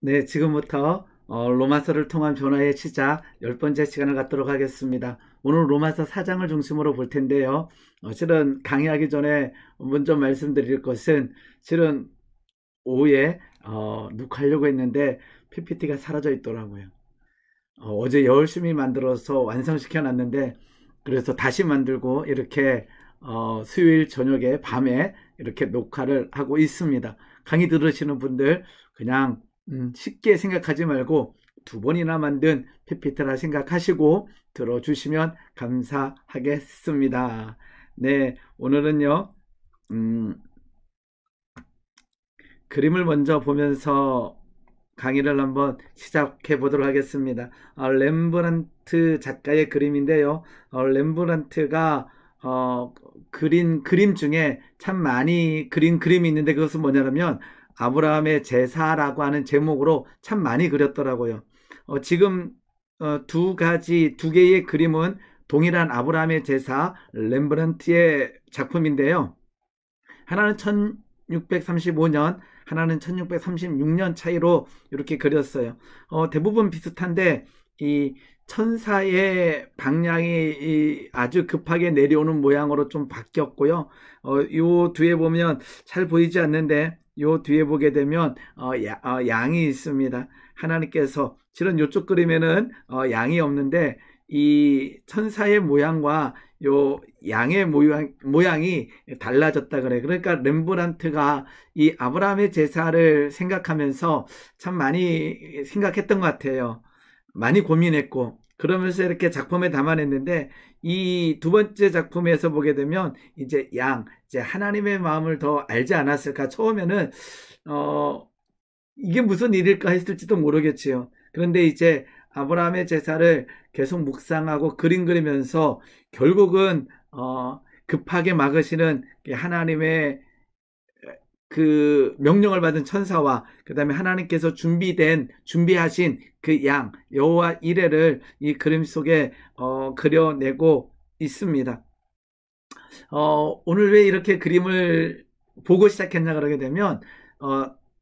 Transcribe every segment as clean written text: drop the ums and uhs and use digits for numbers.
네, 지금부터 로마서를 통한 변화의 시작 10번째 시간을 갖도록 하겠습니다. 오늘 로마서 4장을 중심으로 볼 텐데요. 실은 강의하기 전에 먼저 말씀드릴 것은 실은 오후에 녹화하려고 했는데 PPT가 사라져 있더라고요. 어제 열심히 만들어서 완성시켜 놨는데 그래서 다시 만들고 이렇게 수요일 저녁에 밤에 이렇게 녹화를 하고 있습니다. 강의 들으시는 분들 그냥 쉽게 생각하지 말고 두 번이나 만든 PPT라 생각하시고 들어주시면 감사하겠습니다. 네, 오늘은요, 그림을 먼저 보면서 강의를 한번 시작해 보도록 하겠습니다. 렘브란트 작가의 그림인데요. 렘브란트가 그린 그림 중에 참 많이 그린 그림이 있는데 그것은 뭐냐면 아브라함의 제사라고 하는 제목으로 참 많이 그렸더라고요. 지금 두 개의 그림은 동일한 아브라함의 제사 렘브란트의 작품인데요. 하나는 1635년, 하나는 1636년 차이로 이렇게 그렸어요. 대부분 비슷한데 이 천사의 방향이 아주 급하게 내려오는 모양으로 좀 바뀌었고요. 요 뒤에 보면 잘 보이지 않는데 요 뒤에 보게 되면 양이 있습니다. 하나님께서 실은 요쪽 그림에는 양이 없는데 이 천사의 모양과 요 양의 모양이 달라졌다 그래. 그러니까 렘브란트가 이 아브라함의 제사를 생각하면서 참 많이 생각했던 것 같아요. 많이 고민했고 그러면서 이렇게 작품에 담아냈는데 이 두 번째 작품에서 보게 되면 이제 이제 하나님의 마음을 더 알지 않았을까. 처음에는 이게 무슨 일일까 했을지도 모르겠지요. 그런데 이제 아브라함의 제사를 계속 묵상하고 그림 그리면서 결국은 급하게 막으시는 하나님의 그 명령을 받은 천사와 그 다음에 하나님께서 준비하신 그 양 여호와 이레를 이 그림 속에 그려내고 있습니다. 오늘 왜 이렇게 그림을 보고 시작했나 그러게 되면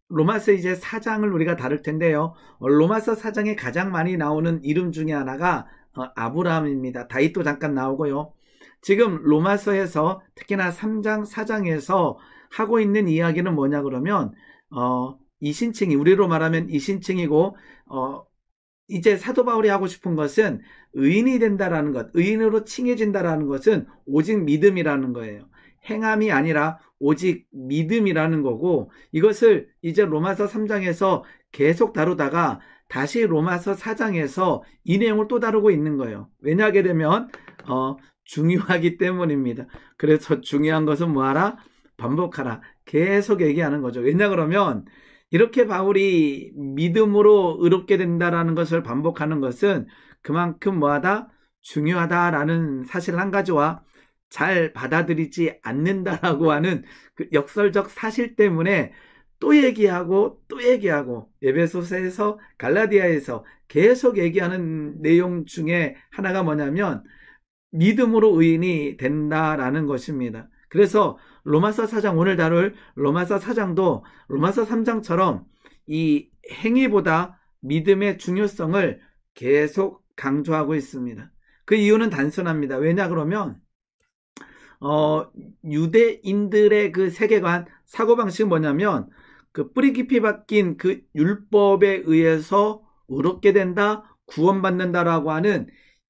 로마서 이제 4장을 우리가 다룰 텐데요. 로마서 4장에 가장 많이 나오는 이름 중에 하나가 아브라함입니다. 다윗도 잠깐 나오고요. 지금 로마서에서 특히나 3장, 4장에서 하고 있는 이야기는 뭐냐 그러면 이신칭이 우리로 말하면 이신칭이고 이제 사도 바울이 하고 싶은 것은 의인이 된다라는 것, 의인으로 칭해진다라는 것은 오직 믿음이라는 거예요. 행함이 아니라 오직 믿음이라는 거고 이것을 이제 로마서 3장에서 계속 다루다가 다시 로마서 4장에서 이 내용을 또 다루고 있는 거예요. 왜냐하게 되면 중요하기 때문입니다. 그래서 중요한 것은 뭐하라? 반복하라. 계속 얘기하는 거죠. 왜냐 그러면 이렇게 바울이 믿음으로 의롭게 된다라는 것을 반복하는 것은 그만큼 뭐하다? 중요하다라는 사실 한 가지와 잘 받아들이지 않는다라고 하는 그 역설적 사실 때문에 또 얘기하고 또 얘기하고 에베소서에서 갈라디아에서 계속 얘기하는 내용 중에 하나가 뭐냐면 믿음으로 의인이 된다라는 것입니다. 그래서 로마서 4장 오늘 다룰 로마서 4장도 로마서 3장처럼 이 행위보다 믿음의 중요성을 계속 강조하고 있습니다. 그 이유는 단순합니다. 왜냐 그러면 유대인들의 그 세계관 사고방식이 뭐냐면 그 뿌리 깊이 박힌 그 율법에 의해서 의롭게 된다 구원받는다라고 하는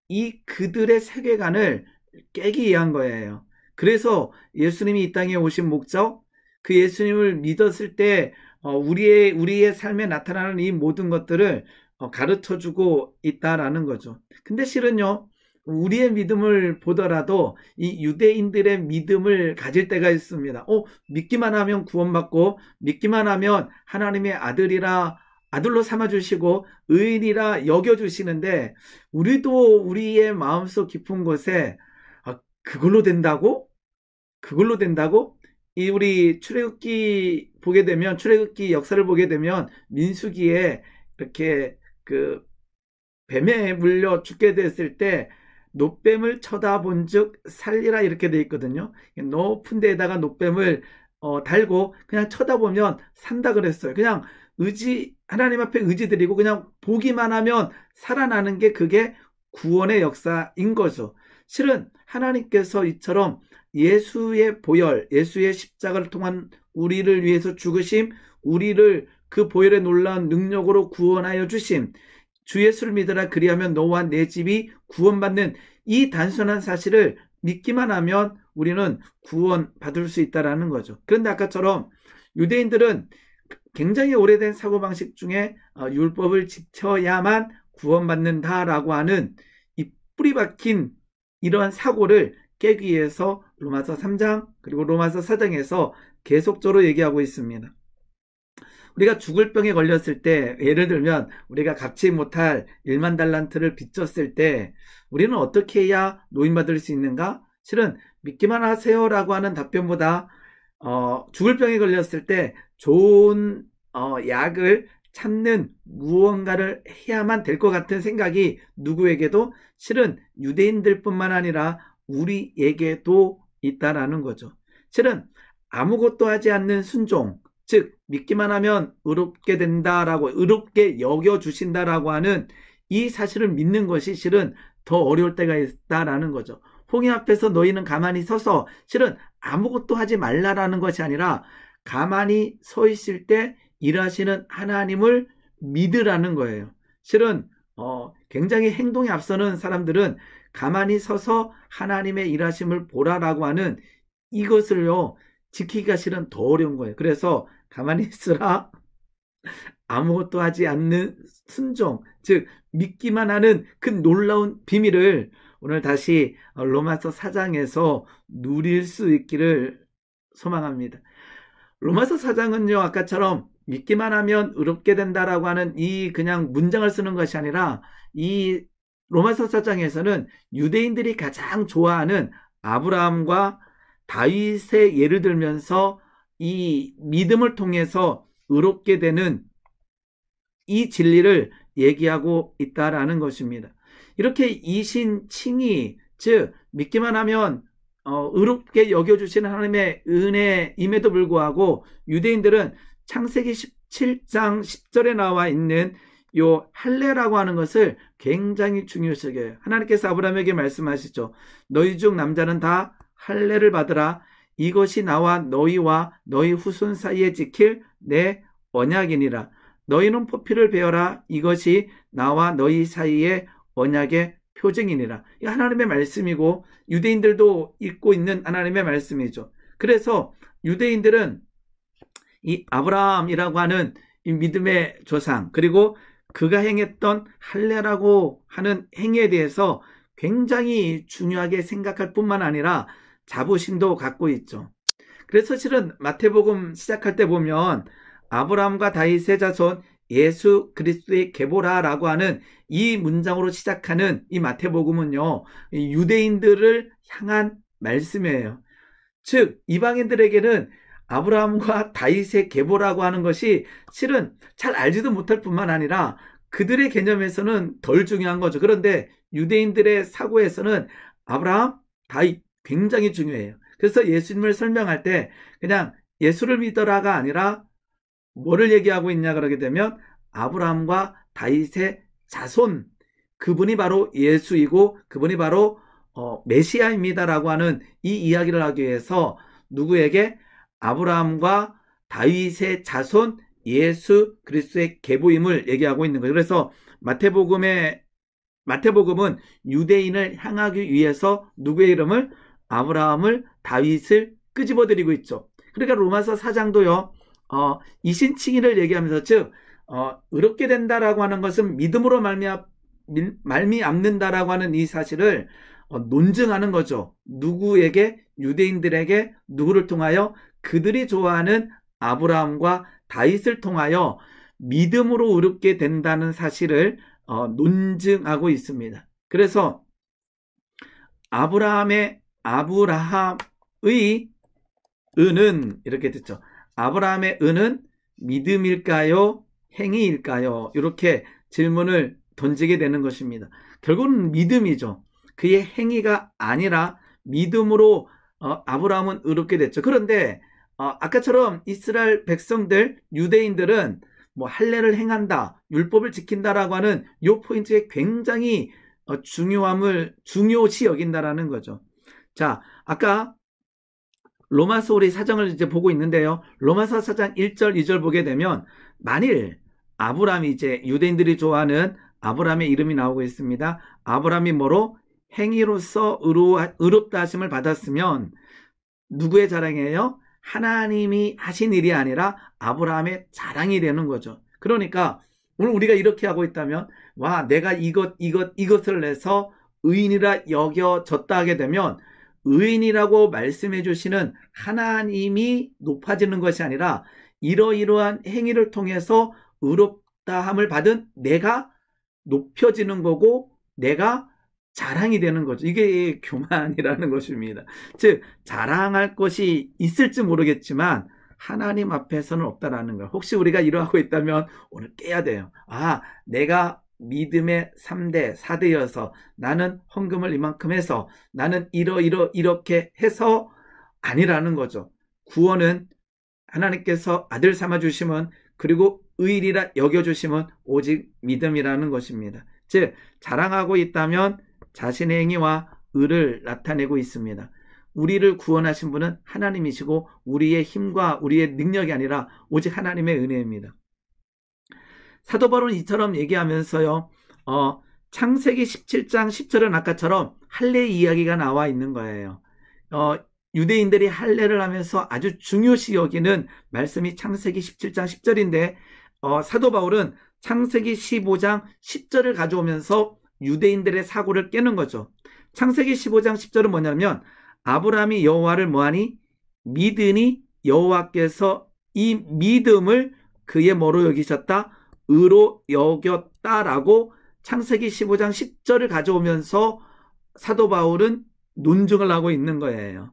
이 그들의 세계관을 깨기 위한 거예요. 그래서 예수님이 이 땅에 오신 목적, 그 예수님을 믿었을 때 우리의 삶에 나타나는 이 모든 것들을 가르쳐주고 있다라는 거죠. 근데 실은요, 우리의 믿음을 보더라도 이 유대인들의 믿음을 가질 때가 있습니다. 믿기만 하면 구원받고 믿기만 하면 하나님의 아들로 삼아주시고 의인이라 여겨주시는데 우리도 우리의 마음속 깊은 곳에 그걸로 된다고? 그걸로 된다고? 우리 출애굽기 보게 되면 출애굽기 역사를 보게 되면 민수기에 이렇게 그 뱀에 물려 죽게 됐을 때 노뱀을 쳐다본즉 살리라 이렇게 돼 있거든요. 높은 데에다가 노뱀을 달고 그냥 쳐다보면 산다 그랬어요. 그냥 하나님 앞에 의지드리고 그냥 보기만 하면 살아나는 게 그게 구원의 역사인 거죠. 실은 하나님께서 이처럼 예수의 보혈, 예수의 십자가를 통한 우리를 위해서 죽으심, 우리를 그 보혈의 놀라운 능력으로 구원하여 주심, 주 예수를 믿으라 그리하면 너와 내 집이 구원받는 이 단순한 사실을 믿기만 하면 우리는 구원받을 수 있다는 거죠. 그런데 아까처럼 유대인들은 굉장히 오래된 사고방식 중에 율법을 지켜야만 구원받는다라고 하는 이 뿌리 박힌 이러한 사고를 깨기 위해서 로마서 3장 그리고 로마서 4장에서 계속적으로 얘기하고 있습니다. 우리가 죽을 병에 걸렸을 때, 예를 들면 우리가 갚지 못할 1만 달란트를 빚졌을 때 우리는 어떻게 해야 노인받을 수 있는가? 실은 믿기만 하세요라고 하는 답변보다 죽을 병에 걸렸을 때 좋은 약을 찾는 무언가를 해야만 될 것 같은 생각이 누구에게도, 실은 유대인들뿐만 아니라 우리에게도 있다라는 거죠. 실은 아무것도 하지 않는 순종, 즉 믿기만 하면 의롭게 된다라고, 의롭게 여겨주신다라고 하는 이 사실을 믿는 것이 실은 더 어려울 때가 있다라는 거죠. 홍해 앞에서 너희는 가만히 서서, 실은 아무것도 하지 말라라는 것이 아니라 가만히 서 있을 때 일하시는 하나님을 믿으라는 거예요. 실은 굉장히 행동에 앞서는 사람들은 가만히 서서 하나님의 일하심을 보라라고 하는 이것을요 지키기가 실은 더 어려운 거예요. 그래서 가만히 있으라, 아무것도 하지 않는 순종, 즉 믿기만 하는 그 놀라운 비밀을 오늘 다시 로마서 4장에서 누릴 수 있기를 소망합니다. 로마서 4장은요 아까처럼 믿기만 하면 의롭게 된다라고 하는 이 그냥 문장을 쓰는 것이 아니라, 이 로마서 4장에서는 유대인들이 가장 좋아하는 아브라함과 다윗의 예를 들면서 이 믿음을 통해서 의롭게 되는 이 진리를 얘기하고 있다라는 것입니다. 이렇게 이신칭의, 즉 믿기만 하면 의롭게 여겨주시는 하나님의 은혜임에도 불구하고 유대인들은 창세기 17장 10절에 나와 있는 요 할례라고 하는 것을 굉장히 중요시 여겨요. 하나님께서 아브라함에게 말씀하시죠. 너희 중 남자는 다 할례를 받으라. 이것이 나와 너희와 너희 후손 사이에 지킬 내 언약이니라. 너희는 포피를 베어라. 이것이 나와 너희 사이의 언약의 표징이니라. 이 하나님의 말씀이고 유대인들도 읽고 있는 하나님의 말씀이죠. 그래서 유대인들은 이 아브라함이라고 하는 이 믿음의 조상, 그리고 그가 행했던 할례라고 하는 행위에 대해서 굉장히 중요하게 생각할 뿐만 아니라 자부심도 갖고 있죠. 그래서 실은 마태복음 시작할 때 보면 아브라함과 다윗의 자손 예수 그리스도의 계보라라고 하는 이 문장으로 시작하는 이 마태복음은요 유대인들을 향한 말씀이에요. 즉 이방인들에게는 아브라함과 다윗의 계보라고 하는 것이 실은 잘 알지도 못할 뿐만 아니라 그들의 개념에서는 덜 중요한 거죠. 그런데 유대인들의 사고에서는 아브라함, 다윗 굉장히 중요해요. 그래서 예수님을 설명할 때 그냥 예수를 믿어라가 아니라 뭐를 얘기하고 있냐 그러게 되면 아브라함과 다윗의 자손, 그분이 바로 예수이고 그분이 바로 메시아입니다라고 하는 이 이야기를 하기 위해서 누구에게? 아브라함과 다윗의 자손 예수 그리스도의 계보임을 얘기하고 있는 거예요. 그래서 마태복음은 유대인을 향하기 위해서 누구의 이름을? 아브라함을, 다윗을 끄집어드리고 있죠. 그러니까 로마서 4장도요 이신칭의를 얘기하면서, 즉 의롭게 된다라고 하는 것은 믿음으로 말미암는다라고 하는 이 사실을 논증하는 거죠. 누구에게? 유대인들에게. 누구를 통하여? 그들이 좋아하는 아브라함과 다윗을 통하여 믿음으로 의롭게 된다는 사실을 논증하고 있습니다. 그래서 아브라함의 은은 이렇게 됐죠. 아브라함의 은은 믿음일까요? 행위일까요? 이렇게 질문을 던지게 되는 것입니다. 결국은 믿음이죠. 그의 행위가 아니라 믿음으로 아브라함은 의롭게 됐죠. 그런데 아까처럼 이스라엘 백성들, 유대인들은 뭐 할례를 행한다, 율법을 지킨다라고 하는 이 포인트에 굉장히 중요시 여긴다라는 거죠. 자, 아까 로마서 우리 사정을 이제 보고 있는데요. 로마서 4장 1절, 2절 보게 되면 만일 아브라함이 이제 유대인들이 좋아하는 아브라함의 이름이 나오고 있습니다. 아브라함이 뭐로? 행위로서 의롭다 하심을 받았으면 누구의 자랑이에요? 하나님이 하신 일이 아니라 아브라함의 자랑이 되는 거죠. 그러니까 오늘 우리가 이렇게 하고 있다면 와, 내가 이것을 내서 의인이라 여겨졌다 하게 되면 의인이라고 말씀해 주시는 하나님이 높아지는 것이 아니라 이러이러한 행위를 통해서 의롭다함을 받은 내가 높여지는 거고 내가 자랑이 되는 거죠. 이게 교만이라는 것입니다. 즉 자랑할 것이 있을지 모르겠지만 하나님 앞에서는 없다라는 거예요. 혹시 우리가 이러하고 있다면 오늘 깨야 돼요. 아, 내가 믿음의 3대, 4대여서 나는 헌금을 이만큼 해서 나는 이렇게 해서 아니라는 거죠. 구원은 하나님께서 아들 삼아 주심은 그리고 의인이라 여겨주심은 오직 믿음이라는 것입니다. 즉 자랑하고 있다면 자신의 행위와 의를 나타내고 있습니다. 우리를 구원하신 분은 하나님이시고 우리의 힘과 우리의 능력이 아니라 오직 하나님의 은혜입니다. 사도 바울은 이처럼 얘기하면서요. 창세기 17장 10절은 아까처럼 할례 이야기가 나와 있는 거예요. 유대인들이 할례를 하면서 아주 중요시 여기는 말씀이 창세기 17장 10절인데 사도 바울은 창세기 15장 10절을 가져오면서 유대인들의 사고를 깨는 거죠. 창세기 15장 10절은 뭐냐면 아브라함이 여호와를 뭐하니? 믿으니 여호와께서 이 믿음을 그의 뭐로 여기셨다? 의로 여겼다라고 창세기 15장 10절을 가져오면서 사도 바울은 논증을 하고 있는 거예요.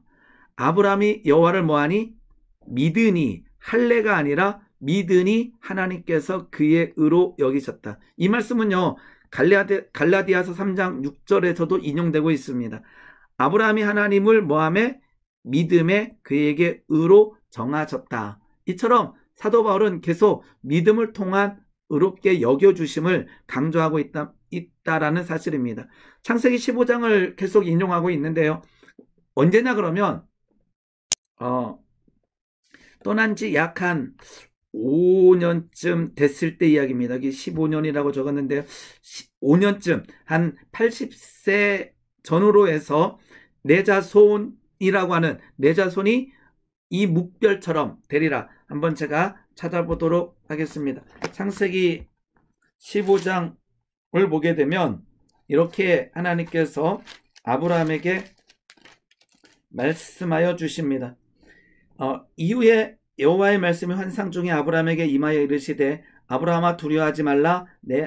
아브라함이 여호와를 뭐하니? 믿으니, 할례가 아니라 믿으니 하나님께서 그의 의로 여기셨다. 이 말씀은요 갈라디아서 3장 6절에서도 인용되고 있습니다. 아브라함이 하나님을 뭐함에? 믿음에 그에게 의로 정하셨다. 이처럼 사도 바울은 계속 믿음을 통한 의롭게 여겨주심을 강조하고 있다라는 사실입니다. 창세기 15장을 계속 인용하고 있는데요. 언제냐 그러면 떠난 지 약 한 5년쯤 됐을 때 이야기입니다. 여기 15년이라고 적었는데요. 5년쯤 한 80세 전후로 해서 내 자손이라고 하는 내 자손이 이 묵별처럼 되리라. 한번 제가 찾아보도록 하겠습니다. 창세기 15장을 보게 되면 이렇게 하나님께서 아브라함에게 말씀하여 주십니다. 이후에 여호와의 말씀이 환상 중에 아브라함에게 임하여 이르시되 아브라함아 두려워하지 말라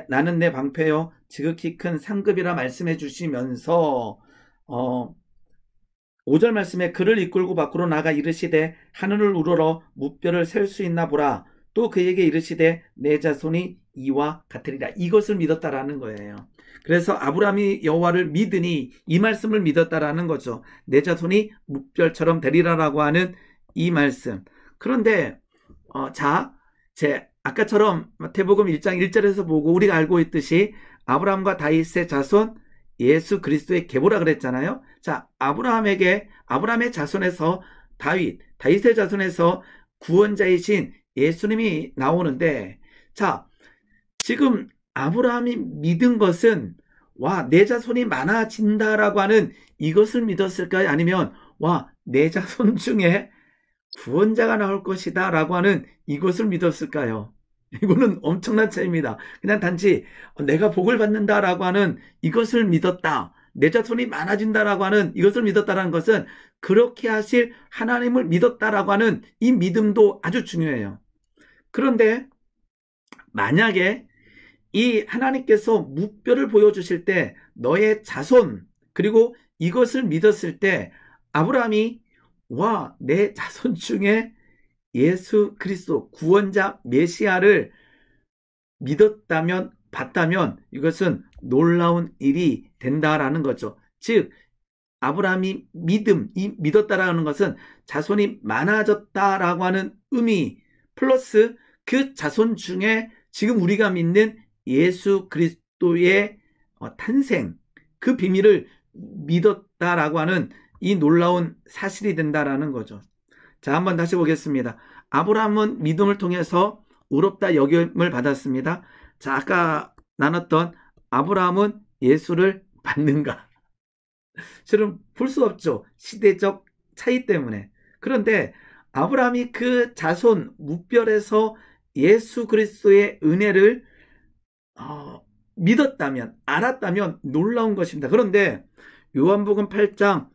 나는 내 방패요 지극히 큰 상급이라 말씀해 주시면서 5절 말씀에 그를 이끌고 밖으로 나가 이르시되 하늘을 우러러 무뼈를 셀 수 있나 보라. 또 그에게 이르시되 내 자손이 이와 같으리라. 이것을 믿었다라는 거예요. 그래서 아브라함이 여호와를 믿으니 이 말씀을 믿었다라는 거죠. 내 자손이 무뼈처럼 되리라라고 하는 이 말씀. 그런데 아까처럼 마태복음 1장 1절에서 보고 우리가 알고 있듯이 아브라함과 다윗의 자손 예수 그리스도의 계보라 그랬잖아요. 자, 아브라함의 자손에서 다윗의 자손에서 구원자이신 예수님이 나오는데, 자, 지금 아브라함이 믿은 것은 내 자손이 많아진다라고 하는 이것을 믿었을까요? 아니면 내 자손 중에 구원자가 나올 것이다 라고 하는 이것을 믿었을까요? 이거는 엄청난 차이입니다. 그냥 단지 내가 복을 받는다라고 하는 이것을 믿었다. 내 자손이 많아진다라고 하는 이것을 믿었다라는 것은 그렇게 하실 하나님을 믿었다라고 하는 이 믿음도 아주 중요해요. 그런데 만약에 이 하나님께서 무뼈를 보여주실 때 너의 자손 그리고 이것을 믿었을 때 아브라함이 내 자손 중에 예수 그리스도 구원자 메시아를 봤다면 이것은 놀라운 일이 된다라는 거죠. 즉 아브라함이 믿었다라는 것은 자손이 많아졌다라고 하는 의미 플러스 그 자손 중에 지금 우리가 믿는 예수 그리스도의 탄생, 그 비밀을 믿었다라고 하는 이 놀라운 사실이 된다라는 거죠. 자, 한번 다시 보겠습니다. 아브라함은 믿음을 통해서 의롭다 여김을 받았습니다. 자, 아까 나눴던 아브라함은 예수를 받는가? 실은 볼 수 없죠. 시대적 차이 때문에. 그런데 아브라함이 그 자손 무별에서 예수 그리스도의 은혜를 믿었다면, 알았다면 놀라운 것입니다. 그런데 요한복음 8장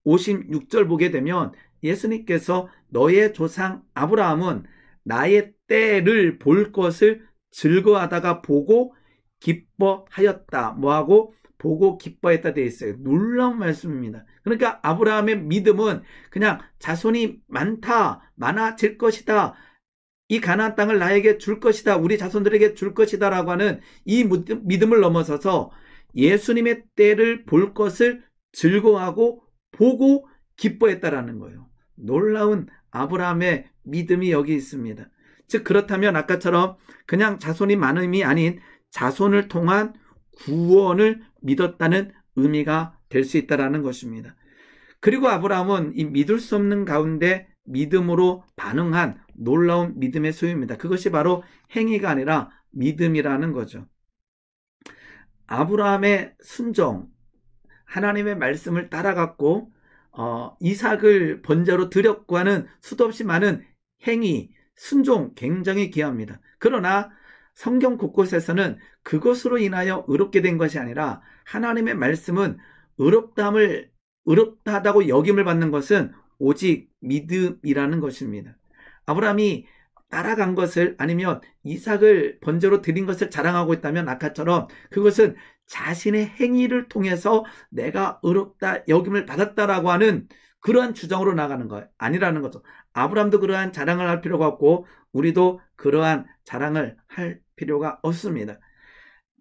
56절 보게 되면 예수님께서 너의 조상 아브라함은 나의 때를 볼 것을 즐거워하다가 보고 기뻐하였다. 뭐하고? 보고 기뻐했다 되어 있어요. 놀라운 말씀입니다. 그러니까 아브라함의 믿음은 그냥 자손이 많아질 것이다. 이 가나안 땅을 나에게 줄 것이다. 우리 자손들에게 줄 것이다 라고 하는 이 믿음을 넘어서서 예수님의 때를 볼 것을 즐거워하고 보고 기뻐했다라는 거예요. 놀라운 아브라함의 믿음이 여기 있습니다. 즉 그렇다면 아까처럼 그냥 자손이 많음이 아닌 자손을 통한 구원을 믿었다는 의미가 될 수 있다는 것입니다. 그리고 아브라함은 이 믿을 수 없는 가운데 믿음으로 반응한 놀라운 믿음의 소유입니다. 그것이 바로 행위가 아니라 믿음이라는 거죠. 아브라함의 순종, 하나님의 말씀을 따라갔고 이삭을 번제로 드렸고 하는 수도 없이 많은 행위, 순종 굉장히 귀합니다. 그러나 성경 곳곳에서는 그것으로 인하여 의롭게 된 것이 아니라 하나님의 말씀은 의롭다하다고 여김을 받는 것은 오직 믿음이라는 것입니다. 아브라함이 따라간 것을 아니면 이삭을 번제로 드린 것을 자랑하고 있다면 아까처럼 그것은 자신의 행위를 통해서 내가 의롭다 여김을 받았다라고 하는 그러한 주장으로 나가는 것 아니라는 거죠. 아브라함도 그러한 자랑을 할 필요가 없고 우리도 그러한 자랑을 할 필요가 없습니다.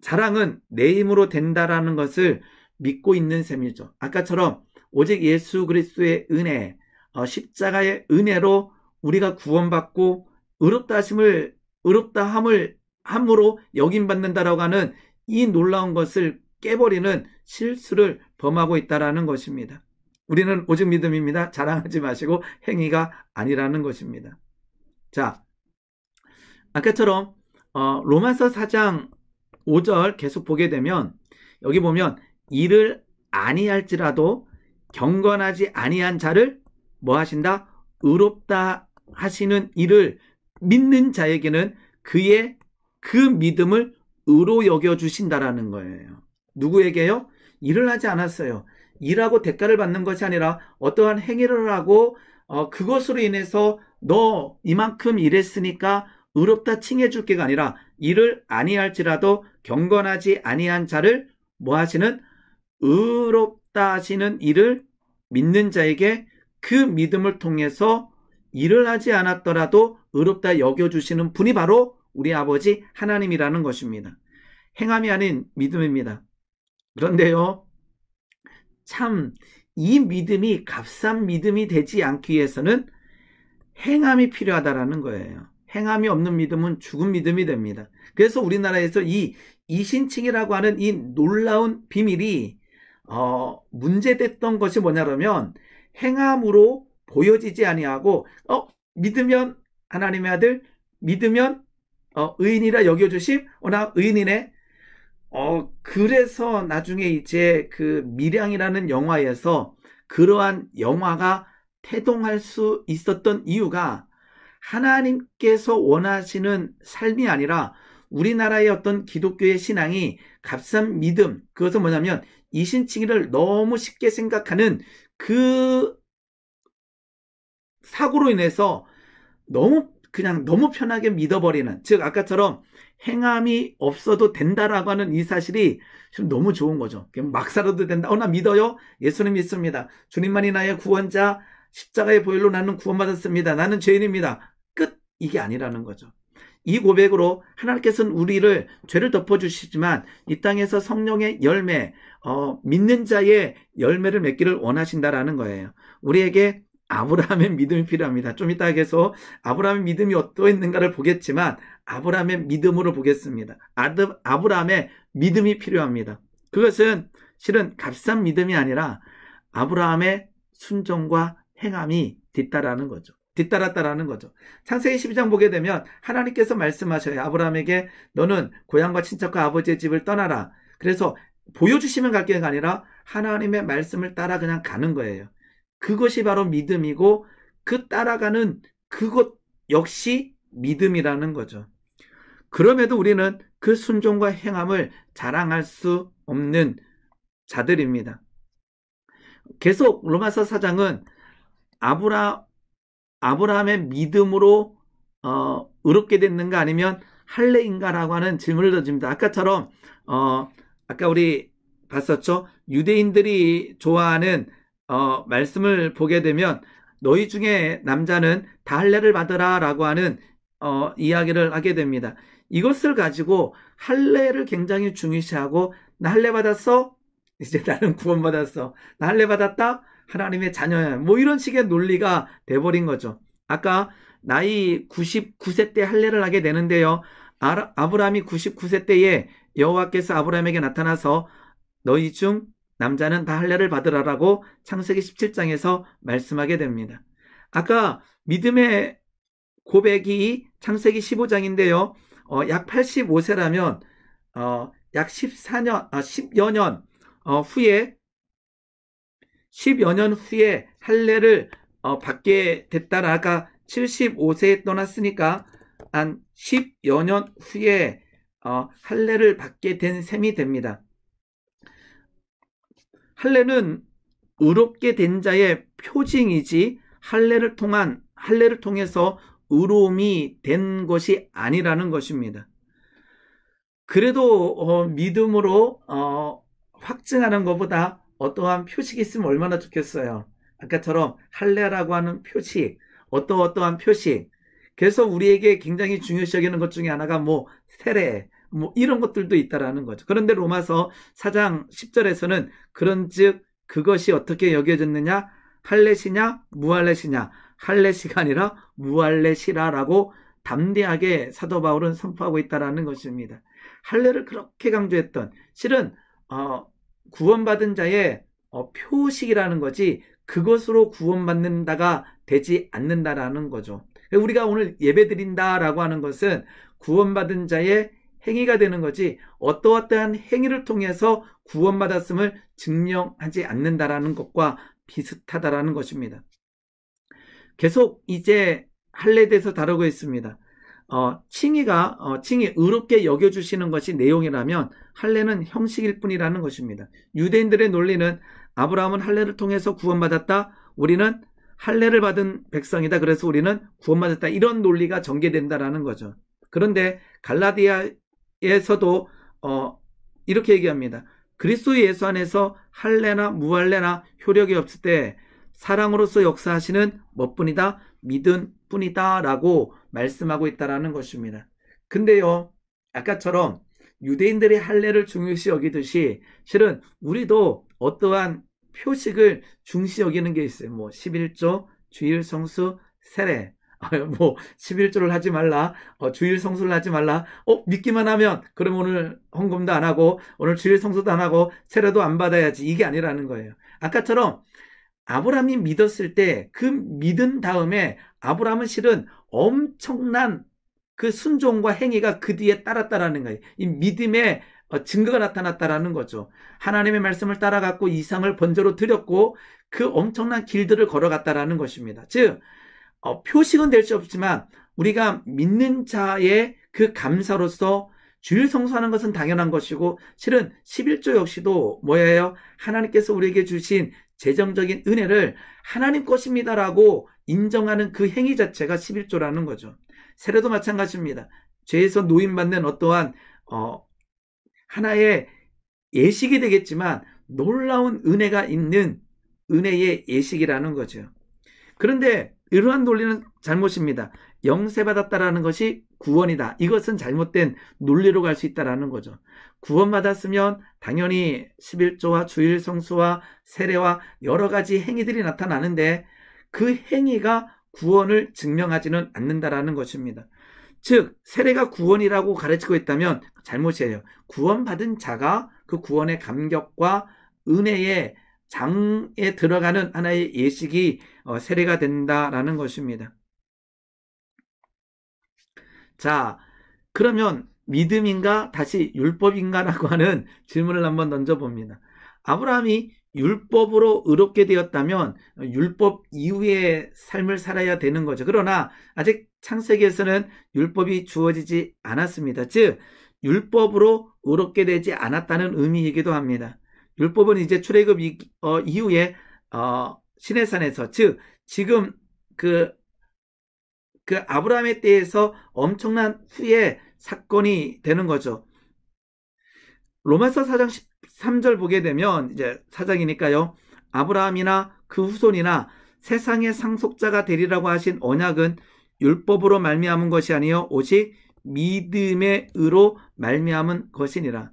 자랑은 내 힘으로 된다라는 것을 믿고 있는 셈이죠. 아까처럼 오직 예수 그리스도의 은혜, 십자가의 은혜로 우리가 구원받고 의롭다함으로 여김받는다라고 하는 이 놀라운 것을 깨버리는 실수를 범하고 있다라는 것입니다. 우리는 오직 믿음입니다. 자랑하지 마시고 행위가 아니라는 것입니다. 자, 아까처럼 로마서 4장 5절 계속 보게 되면 여기 보면 이를 아니할지라도 경건하지 아니한 자를 뭐 하신다? 의롭다 하시는 이를 믿는 자에게는 그의 그 믿음을 의로 여겨주신다라는 거예요. 누구에게요? 일을 하지 않았어요. 일하고 대가를 받는 것이 아니라 어떠한 행위를 하고 그것으로 인해서 너 이만큼 일했으니까 의롭다 칭해줄 게가 아니라 일을 아니할지라도 경건하지 아니한 자를 뭐 하시는? 의롭다 하시는 이를 믿는 자에게 그 믿음을 통해서 일을 하지 않았더라도 의롭다 여겨주시는 분이 바로 우리 아버지 하나님이라는 것입니다. 행함이 아닌 믿음입니다. 그런데요, 참 이 믿음이 값싼 믿음이 되지 않기 위해서는 행함이 필요하다라는 거예요. 행함이 없는 믿음은 죽은 믿음이 됩니다. 그래서 우리나라에서 이 이신칭이라고 하는 이 놀라운 비밀이 문제됐던 것이 뭐냐면 행함으로 보여지지 아니하고 믿으면 하나님의 아들, 믿으면 의인이라 여겨주심, 나 의인이네. 그래서 나중에 이제 그 밀양이라는 영화에서 그러한 영화가 태동할 수 있었던 이유가 하나님께서 원하시는 삶이 아니라 우리나라의 어떤 기독교의 신앙이 값싼 믿음, 그것은 뭐냐면 이신칭의를 너무 쉽게 생각하는 그 사고로 인해서 너무 편하게 믿어버리는, 즉 아까처럼 행함이 없어도 된다라고 하는 이 사실이 지금 너무 좋은 거죠. 막 살아도 된다. 나 믿어요. 예수님 믿습니다. 주님만이 나의 구원자, 십자가의 보혈로 나는 구원받았습니다. 나는 죄인입니다. 끝. 이게 아니라는 거죠. 이 고백으로 하나님께서는 우리를 죄를 덮어주시지만 이 땅에서 성령의 열매, 믿는 자의 열매를 맺기를 원하신다라는 거예요. 우리에게 아브라함의 믿음이 필요합니다. 좀 이따 계속 아브라함의 믿음이 어떠했는가를 보겠지만 아브라함의 믿음으로 보겠습니다. 아브라함의 믿음이 필요합니다. 그것은 실은 값싼 믿음이 아니라 아브라함의 순종과 행함이 뒤따랐다는 거죠. 창세기 12장 보게 되면 하나님께서 말씀하셔요. 아브라함에게 너는 고향과 친척과 아버지의 집을 떠나라. 그래서 보여주시면 갈 게 아니라 하나님의 말씀을 따라 그냥 가는 거예요. 그것이 바로 믿음이고 그 따라가는 그것 역시 믿음이라는 거죠. 그럼에도 우리는 그 순종과 행함을 자랑할 수 없는 자들입니다. 계속 로마서 4장은 아브라함의 믿음으로 의롭게 됐는가 아니면 할례인가라고 하는 질문을 던집니다. 아까처럼 아까 우리 봤었죠? 유대인들이 좋아하는 말씀을 보게 되면 너희 중에 남자는 다 할례를 받으라 라고 하는 이야기를 하게 됩니다. 이것을 가지고 할례를 굉장히 중요시하고 나 할례 받았어? 이제 나는 구원받았어. 나 할례 받았다? 하나님의 자녀야. 뭐 이런 식의 논리가 돼버린 거죠. 아까 나이 99세 때 할례를 하게 되는데요. 아브라함이 99세 때에 여호와께서 아브라함에게 나타나서 너희 중 남자는 다 할례를 받으라라고 창세기 17장에서 말씀하게 됩니다. 아까 믿음의 고백이 창세기 15장인데요. 약 85세라면 약 10여 년 후에 할례를 받게 됐다라. 아까 75세에 떠났으니까 한 10여 년 후에 할례를 받게 된 셈이 됩니다. 할례는 의롭게 된 자의 표징이지 할례를 통해서 의로움이 된 것이 아니라는 것입니다. 그래도 믿음으로 확증하는 것보다 어떠한 표식이 있으면 얼마나 좋겠어요. 아까처럼 할례라고 하는 표식, 어떠한 표식. 그래서 우리에게 굉장히 중요시 여기는 것 중에 하나가 세례, 이런 것들도 있다라는 거죠. 그런데 로마서 4장 10절에서는 그런즉 그것이 어떻게 여겨졌느냐? 할례시냐 무할례시냐? 할례시가 아니라 무할례시라라고 담대하게 사도 바울은 선포하고 있다라는 것입니다. 할례를 그렇게 강조했던 실은 구원받은 자의 표식이라는 거지 그것으로 구원받는다가 되지 않는다라는 거죠. 우리가 오늘 예배드린다라고 하는 것은 구원받은 자의 행위가 되는 거지 어떠한 행위를 통해서 구원받았음을 증명하지 않는다라는 것과 비슷하다라는 것입니다. 계속 이제 할례에 대해서 다루고 있습니다. 칭의 의롭게 여겨주시는 것이 내용이라면 할례는 형식일 뿐이라는 것입니다. 유대인들의 논리는 아브라함은 할례를 통해서 구원받았다. 우리는 할례를 받은 백성이다. 그래서 우리는 구원받았다. 이런 논리가 전개된다라는 거죠. 그런데 갈라디아에서도 이렇게 얘기합니다. 그리스도 예수 안에서 할례나 무할례나 효력이 없을 때 사랑으로서 역사하시는 뭐뿐이다? 믿음 뿐이다 라고 말씀하고 있다라는 것입니다. 근데요, 아까처럼 유대인들이 할례를 중요시 여기듯이 실은 우리도 어떠한 표식을 중시 여기는 게 있어요. 11조, 주일 성수, 세례. 11조를 하지 말라, 주일 성수를 하지 말라, 믿기만 하면, 그럼 오늘 헌금도 안 하고, 오늘 주일 성수도 안 하고, 세례도 안 받아야지. 이게 아니라는 거예요. 아까처럼, 아브라함이 믿었을 때, 그 믿은 다음에, 아브라함은 실은 엄청난 그 순종과 행위가 그 뒤에 따랐다라는 거예요. 이 믿음의 증거가 나타났다라는 거죠. 하나님의 말씀을 따라갔고, 이상을 번제로 드렸고, 그 엄청난 길들을 걸어갔다라는 것입니다. 즉, 표식은 될 수 없지만 우리가 믿는 자의 그 감사로서 주일 성수하는 것은 당연한 것이고 실은 11조 역시도 뭐예요? 하나님께서 우리에게 주신 재정적인 은혜를 하나님 것입니다라고 인정하는 그 행위 자체가 11조라는 거죠. 세례도 마찬가지입니다. 죄에서 노임받는 어떠한 하나의 예식이 되겠지만 놀라운 은혜가 있는 은혜의 예식이라는 거죠. 그런데 이러한 논리는 잘못입니다. 영세받았다라는 것이 구원이다. 이것은 잘못된 논리로 갈 수 있다라는 거죠. 구원받았으면 당연히 11조와 주일 성수와 세례와 여러 가지 행위들이 나타나는데 그 행위가 구원을 증명하지는 않는다라는 것입니다. 즉 세례가 구원이라고 가르치고 있다면 잘못이에요. 구원받은 자가 그 구원의 감격과 은혜의 장에 들어가는 하나의 예식이 세례가 된다라는 것입니다. 자, 그러면 믿음인가 다시 율법인가라고 하는 질문을 한번 던져봅니다. 아브라함이 율법으로 의롭게 되었다면 율법 이후의 삶을 살아야 되는 거죠. 그러나 아직 창세기에서는 율법이 주어지지 않았습니다. 즉 율법으로 의롭게 되지 않았다는 의미이기도 합니다. 율법은 이제 출애굽 이후에 시내산에서, 즉 지금 그 아브라함의 때에서 엄청난 후에 사건이 되는 거죠. 로마서 4장 13절 보게 되면, 이제 4장이니까요. 아브라함이나 그 후손이나 세상의 상속자가 되리라고 하신 언약은 율법으로 말미암은 것이 아니요 오직 믿음의 의로 말미암은 것이니라.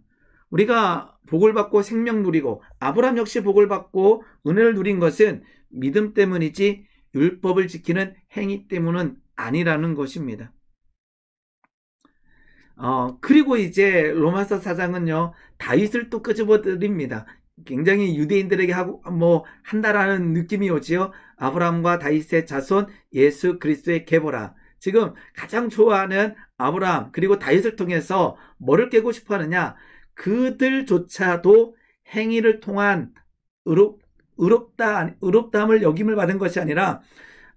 우리가 복을 받고 생명 누리고 아브라함 역시 복을 받고 은혜를 누린 것은 믿음 때문이지 율법을 지키는 행위 때문은 아니라는 것입니다. 그리고 이제 로마서 4장은요, 다윗을 또 끄집어 드립니다. 굉장히 유대인들에게 한다라는 느낌이 오지요. 아브라함과 다윗의 자손 예수 그리스도의 계보라. 지금 가장 좋아하는 아브라함 그리고 다윗을 통해서 뭐를 깨고 싶어 하느냐? 그들조차도 행위를 통한 의롭다함을 여김을 받은 것이 아니라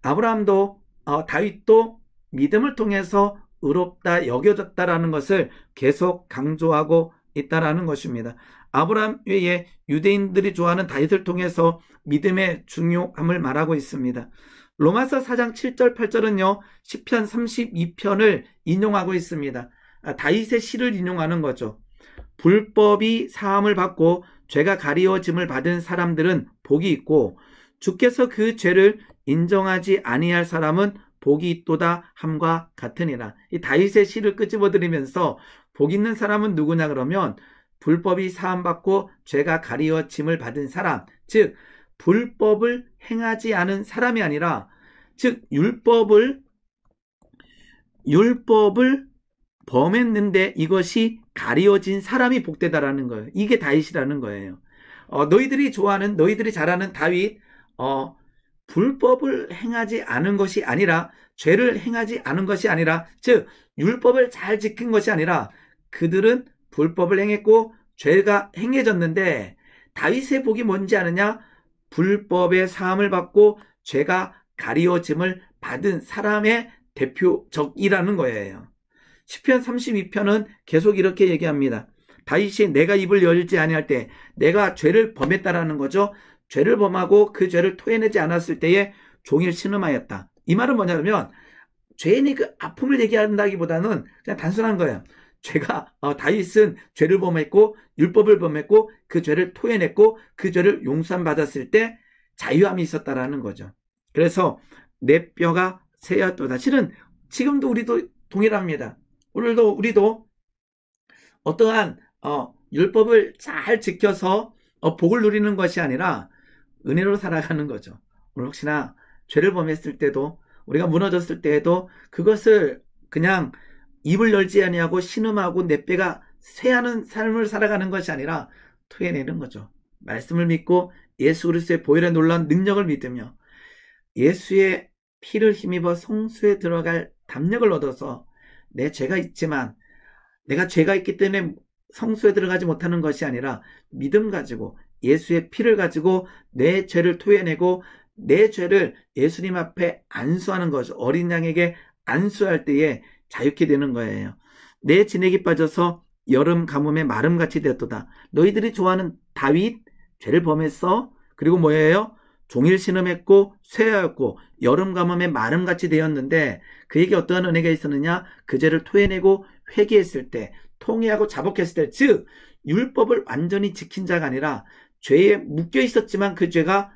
아브라함도 다윗도 믿음을 통해서 의롭다 여겨졌다라는 것을 계속 강조하고 있다라는 것입니다. 아브라함 외에 유대인들이 좋아하는 다윗을 통해서 믿음의 중요함을 말하고 있습니다. 로마서 4장 7절 8절은요 시편 32편을 인용하고 있습니다. 다윗의 시를 인용하는 거죠. 불법이 사함을 받고 죄가 가리워짐을 받은 사람들은 복이 있고 주께서 그 죄를 인정하지 아니할 사람은 복이 있도다 함과 같으니라. 이 다윗의 시를 끄집어드리면서 복 있는 사람은 누구냐 그러면 불법이 사함받고 죄가 가리워짐을 받은 사람, 즉 불법을 행하지 않은 사람이 아니라, 즉 율법을 범했는데 이것이 가리워진 사람이 복되다라는 거예요. 이게 다윗이라는 거예요. 너희들이 좋아하는, 너희들이 잘 아는 다윗, 불법을 행하지 않은 것이 아니라, 죄를 행하지 않은 것이 아니라, 즉 율법을 잘 지킨 것이 아니라 그들은 불법을 행했고 죄가 행해졌는데, 다윗의 복이 뭔지 아느냐? 불법의 사함을 받고 죄가 가리워짐을 받은 사람의 대표적이라는 거예요. 시편 32편은 계속 이렇게 얘기합니다. 다윗이 내가 입을 열지 아니할 때 내가 죄를 범했다라는 거죠. 죄를 범하고 그 죄를 토해내지 않았을 때에 종일 신음하였다. 이 말은 뭐냐면 죄인이 그 아픔을 얘기한다기보다는 그냥 단순한 거예요. 다윗은 죄를 범했고 율법을 범했고 그 죄를 토해냈고 그 죄를 용서받았을 때 자유함이 있었다라는 거죠. 그래서 내 뼈가 새였도다. 실은 지금도 우리도 동일합니다. 우리도 어떠한 율법을 잘 지켜서 복을 누리는 것이 아니라 은혜로 살아가는 거죠. 오늘 혹시나 죄를 범했을 때도, 우리가 무너졌을 때에도 그것을 그냥 입을 열지 아니하고 신음하고 내 뼈가 쇠하는 삶을 살아가는 것이 아니라 토해내는 거죠. 말씀을 믿고 예수 그리스도의 보혈의 놀라운 능력을 믿으며 예수의 피를 힘입어 성수에 들어갈 담력을 얻어서 내 죄가 있지만 내가 죄가 있기 때문에 성수에 들어가지 못하는 것이 아니라 믿음 가지고 예수의 피를 가지고 내 죄를 토해내고 내 죄를 예수님 앞에 안수하는 거죠. 어린 양에게 안수할 때에 자유케 되는 거예요. 내 진액이 빠져서 여름 가뭄에 마름같이 되었도다. 너희들이 좋아하는 다윗 죄를 범했어. 그리고 뭐예요? 종일 신음했고 쇠하였고 여름 가뭄에 마름같이 되었는데 그에게 어떠한 은혜가 있었느냐? 그 죄를 토해내고 회개했을 때, 통회하고 자복했을 때, 즉 율법을 완전히 지킨 자가 아니라 죄에 묶여 있었지만 그 죄가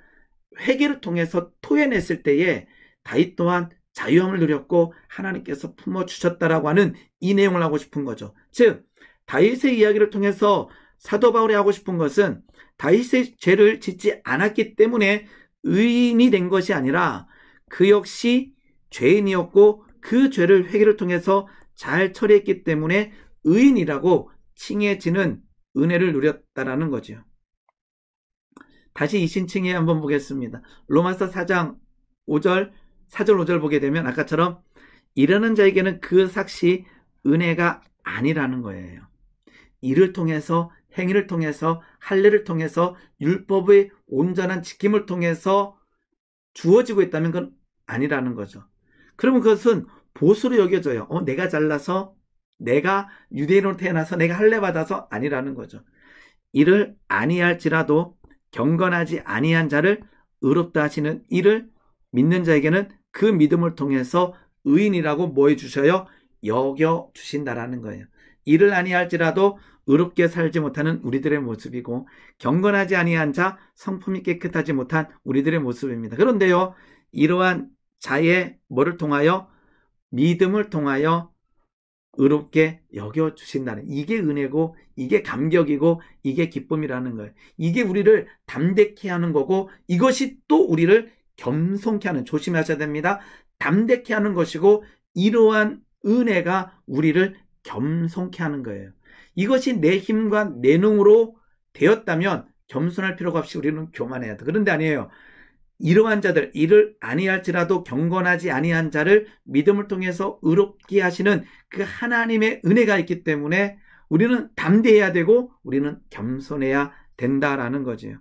회개를 통해서 토해냈을 때에 다윗 또한 자유함을 누렸고 하나님께서 품어주셨다라고 하는 이 내용을 하고 싶은 거죠. 즉 다윗의 이야기를 통해서 사도 바울이 하고 싶은 것은 다윗의 죄를 짓지 않았기 때문에 의인이 된 것이 아니라 그 역시 죄인이었고 그 죄를 회개를 통해서 잘 처리했기 때문에 의인이라고 칭해지는 은혜를 누렸다라는 거죠. 다시 이신칭에 한번 보겠습니다. 로마서 4장 5절, 4절 5절 보게 되면 아까처럼 이러는 자에게는 그 삭시 은혜가 아니라는 거예요. 이를 통해서, 행위를 통해서, 할례를 통해서, 율법의 온전한 지킴을 통해서 주어지고 있다면 그건 아니라는 거죠. 그러면 그것은 보수로 여겨져요. 내가 잘나서, 내가 유대인으로 태어나서, 내가 할례 받아서 아니라는 거죠. 이를 아니할지라도 경건하지 아니한 자를 의롭다 하시는 이를 믿는 자에게는 그 믿음을 통해서 의인이라고 뭐 해주셔요? 여겨주신다라는 거예요. 이를 아니할지라도 의롭게 살지 못하는 우리들의 모습이고 경건하지 아니한 자, 성품이 깨끗하지 못한 우리들의 모습입니다. 그런데요, 이러한 자의 뭐를 통하여? 믿음을 통하여 의롭게 여겨주신다는, 이게 은혜고 이게 감격이고 이게 기쁨이라는 거예요. 이게 우리를 담대케 하는 거고 이것이 또 우리를 겸손케 하는, 조심하셔야 됩니다. 담대케 하는 것이고 이러한 은혜가 우리를 겸손케 하는 거예요. 이것이 내 힘과 내 능으로 되었다면 겸손할 필요가 없이 우리는 교만해야 돼. 그런데 아니에요. 이러한 자들, 이를 아니할지라도 경건하지 아니한 자를 믿음을 통해서 의롭게 하시는 그 하나님의 은혜가 있기 때문에 우리는 담대해야 되고 우리는 겸손해야 된다라는 거죠.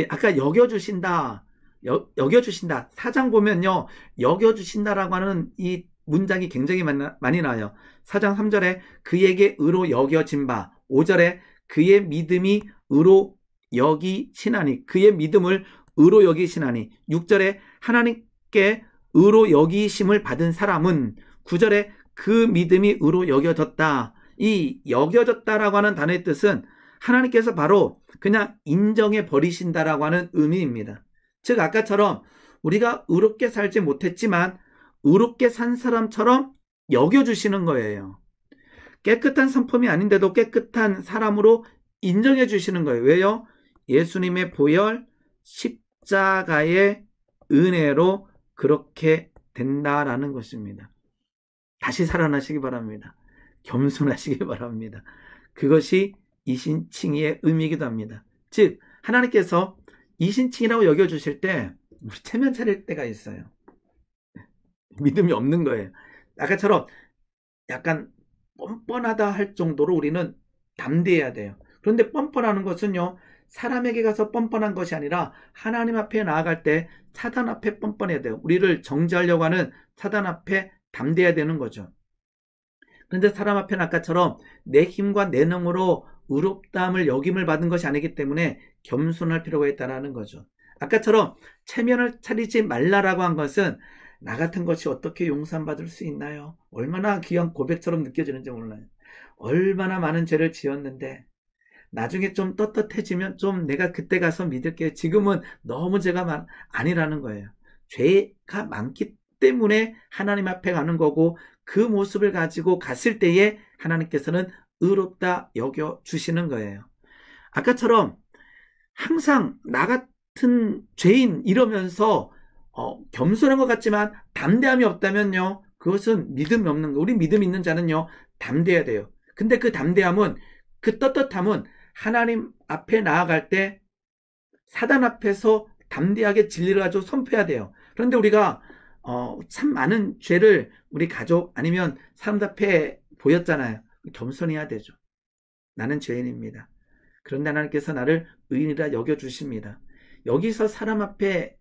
아까 여겨주신다, 여겨주신다. 4장 보면요, 여겨주신다라고 하는 이 문장이 굉장히 많이 나와요. 4장 3절에 그에게 의로 여겨진 바, 5절에 그의 믿음이 의로 여기시나니, 그의 믿음을 의로 여기시나니, 6절에 하나님께 의로 여기심을 받은 사람은, 9절에 그 믿음이 의로 여겨졌다. 이 여겨졌다라고 하는 단어의 뜻은 하나님께서 바로 그냥 인정해 버리신다라고 하는 의미입니다. 즉 아까처럼 우리가 의롭게 살지 못했지만 의롭게 산 사람처럼 여겨주시는 거예요. 깨끗한 성품이 아닌데도 깨끗한 사람으로 인정해 주시는 거예요. 왜요? 예수님의 보혈 십자가의 은혜로 그렇게 된다라는 것입니다. 다시 살아나시기 바랍니다. 겸손하시기 바랍니다. 그것이 이신칭의의 의미이기도 합니다. 즉 하나님께서 이신칭이라고 여겨주실 때 우리 체면 차릴 때가 있어요. 믿음이 없는 거예요. 아까처럼 약간 뻔뻔하다 할 정도로 우리는 담대해야 돼요. 그런데 뻔뻔하는 것은요, 사람에게 가서 뻔뻔한 것이 아니라 하나님 앞에 나아갈 때 사단 앞에 뻔뻔해야 돼요. 우리를 정죄하려고 하는 사단 앞에 담대해야 되는 거죠. 그런데 사람 앞에는 아까처럼 내 힘과 내 능으로 의롭다함을 여김을 받은 것이 아니기 때문에 겸손할 필요가 있다는 거죠. 아까처럼 체면을 차리지 말라라고 한 것은 나 같은 것이 어떻게 용서받을 수 있나요? 얼마나 귀한 고백처럼 느껴지는지 몰라요. 얼마나 많은 죄를 지었는데 나중에 좀 떳떳해지면 좀 내가 그때 가서 믿을게. 지금은 너무 죄가 아니라는 거예요. 죄가 많기 때문에 하나님 앞에 가는 거고 그 모습을 가지고 갔을 때에 하나님께서는 의롭다 여겨주시는 거예요. 아까처럼 항상 나 같은 죄인 이러면서 겸손한 것 같지만 담대함이 없다면요, 그것은 믿음이 없는 거예요. 우리 믿음 있는 자는요, 담대해야 돼요. 근데 그 담대함은, 그 떳떳함은 하나님 앞에 나아갈 때 사단 앞에서 담대하게 진리를 가지고 선포해야 돼요. 그런데 우리가 참 많은 죄를 우리 가족 아니면 사람들 앞에 보였잖아요. 겸손해야 되죠. 나는 죄인입니다. 그런데 하나님께서 나를 의인이라 여겨주십니다. 여기서 사람 앞에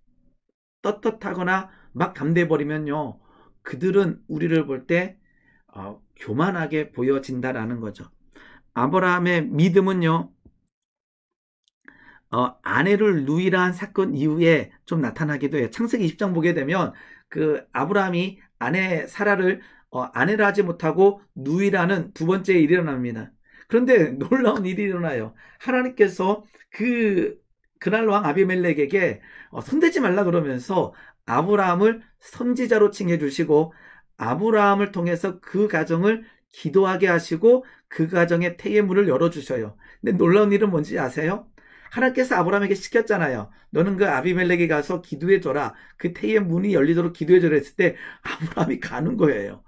떳떳하거나 막 담대해버리면요, 그들은 우리를 볼 때 교만하게 보여진다라는 거죠. 아브라함의 믿음은요, 아내를 누이라 한 사건 이후에 좀 나타나기도 해요. 창세기 20장 보게 되면 그 아브라함이 아내 사라를 아내라 하지 못하고 누이라는 두 번째 일이 일어납니다. 그런데 놀라운 일이 일어나요. 하나님께서 그날 왕 아비멜렉에게 손대지 말라 그러면서 아브라함을 선지자로 칭해 주시고 아브라함을 통해서 그 가정을 기도하게 하시고 그 가정의 태의 문을 열어주셔요. 근데 놀라운 일은 뭔지 아세요? 하나님께서 아브라함에게 시켰잖아요. 너는 그 아비멜렉에 가서 기도해줘라. 그 태의 문이 열리도록 기도해줘라 했을 때 아브라함이 가는 거예요.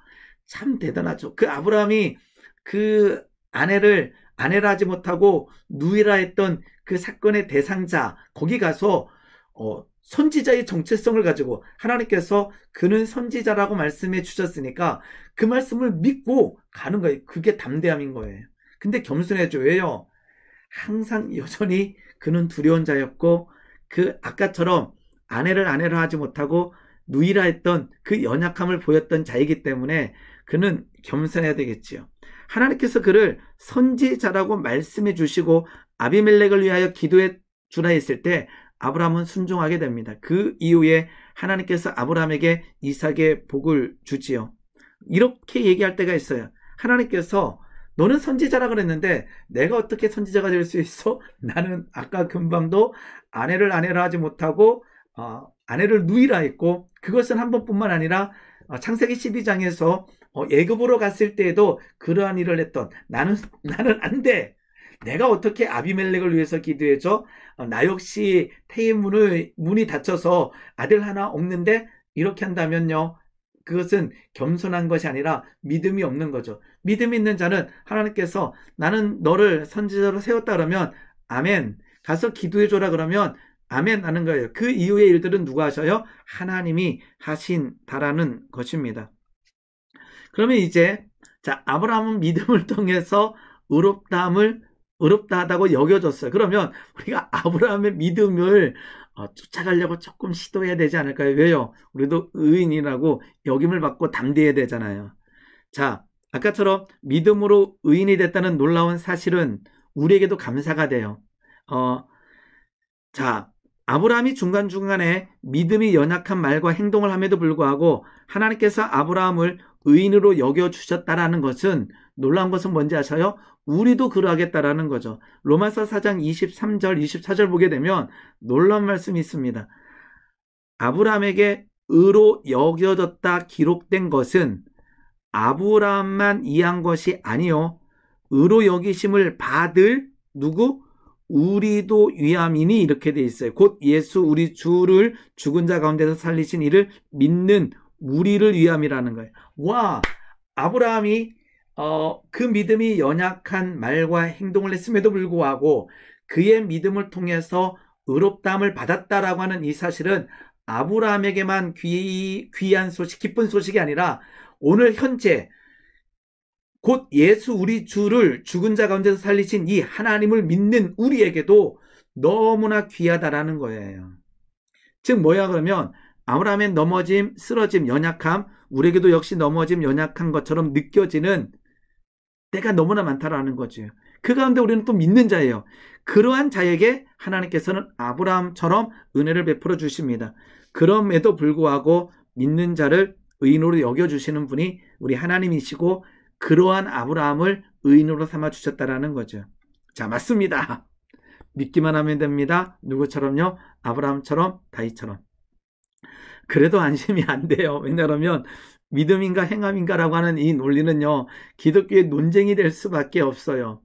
참 대단하죠. 그 아브라함이 그 아내라 하지 못하고 누이라 했던 그 사건의 대상자 거기 가서 선지자의 정체성을 가지고 하나님께서 그는 선지자라고 말씀해 주셨으니까 그 말씀을 믿고 가는 거예요. 그게 담대함인 거예요. 근데 겸손해져. 왜요? 항상 여전히 그는 두려운 자였고 그 아까처럼 아내라 하지 못하고 누이라 했던 그 연약함을 보였던 자이기 때문에 그는 겸손해야 되겠지요. 하나님께서 그를 선지자라고 말씀해 주시고 아비멜렉을 위하여 기도해 주라 했을 때 아브라함은 순종하게 됩니다. 그 이후에 하나님께서 아브라함에게 이삭의 복을 주지요. 이렇게 얘기할 때가 있어요. 하나님께서 너는 선지자라 그랬는데 내가 어떻게 선지자가 될 수 있어? 나는 아까 금방도 아내라 하지 못하고 아내를 누이라 했고 그것은 한 번뿐만 아니라 창세기 12장에서 애굽으로 갔을 때에도 그러한 일을 했던 나는 안 돼. 내가 어떻게 아비멜렉을 위해서 기도해줘? 나 역시 태의 문이 닫혀서 아들 하나 없는데 이렇게 한다면요. 그것은 겸손한 것이 아니라 믿음이 없는 거죠. 믿음이 있는 자는 하나님께서 나는 너를 선지자로 세웠다 그러면 아멘. 가서 기도해줘라 그러면 아멘 하는 거예요. 그 이후의 일들은 누가 하셔요? 하나님이 하신다라는 것입니다. 그러면 이제 아브라함은 믿음을 통해서 의롭다 하다고 여겨졌어요. 그러면 우리가 아브라함의 믿음을 쫓아가려고 조금 시도해야 되지 않을까요? 왜요? 우리도 의인이라고 여김을 받고 담대해야 되잖아요. 자, 아까처럼 믿음으로 의인이 됐다는 놀라운 사실은 우리에게도 감사가 돼요. 아브라함이 중간중간에 믿음이 연약한 말과 행동을 함에도 불구하고 하나님께서 아브라함을 의인으로 여겨주셨다라는 것은 놀라운 것은 뭔지 아셔요? 우리도 그러하겠다라는 거죠. 로마서 4장 23절, 24절 보게 되면 놀라운 말씀이 있습니다. 아브라함에게 의로 여겨졌다 기록된 것은 아브라함만 이해한 것이 아니요 의로 여기심을 받을 누구? 우리도 위함이니 이렇게 돼 있어요. 곧 예수 우리 주를 죽은 자 가운데서 살리신 이를 믿는 우리를 위함이라는 거예요. 와, 아브라함이 그 믿음이 연약한 말과 행동을 했음에도 불구하고 그의 믿음을 통해서 의롭다함을 받았다라고 하는 이 사실은 아브라함에게만 귀한 소식, 기쁜 소식이 아니라 오늘 현재 곧 예수 우리 주를 죽은 자 가운데서 살리신 이 하나님을 믿는 우리에게도 너무나 귀하다라는 거예요. 즉 뭐야 그러면 아브라함의 넘어짐, 쓰러짐, 연약함, 우리에게도 역시 넘어짐, 연약한 것처럼 느껴지는 때가 너무나 많다라는 거죠. 그 가운데 우리는 또 믿는 자예요. 그러한 자에게 하나님께서는 아브라함처럼 은혜를 베풀어 주십니다. 그럼에도 불구하고 믿는 자를 의인으로 여겨주시는 분이 우리 하나님이시고 그러한 아브라함을 의인으로 삼아주셨다라는 거죠. 자, 맞습니다. 믿기만 하면 됩니다. 누구처럼요? 아브라함처럼, 다윗처럼. 그래도 안심이 안 돼요. 왜냐하면 믿음인가 행함인가라고 하는 이 논리는요. 기독교의 논쟁이 될 수밖에 없어요.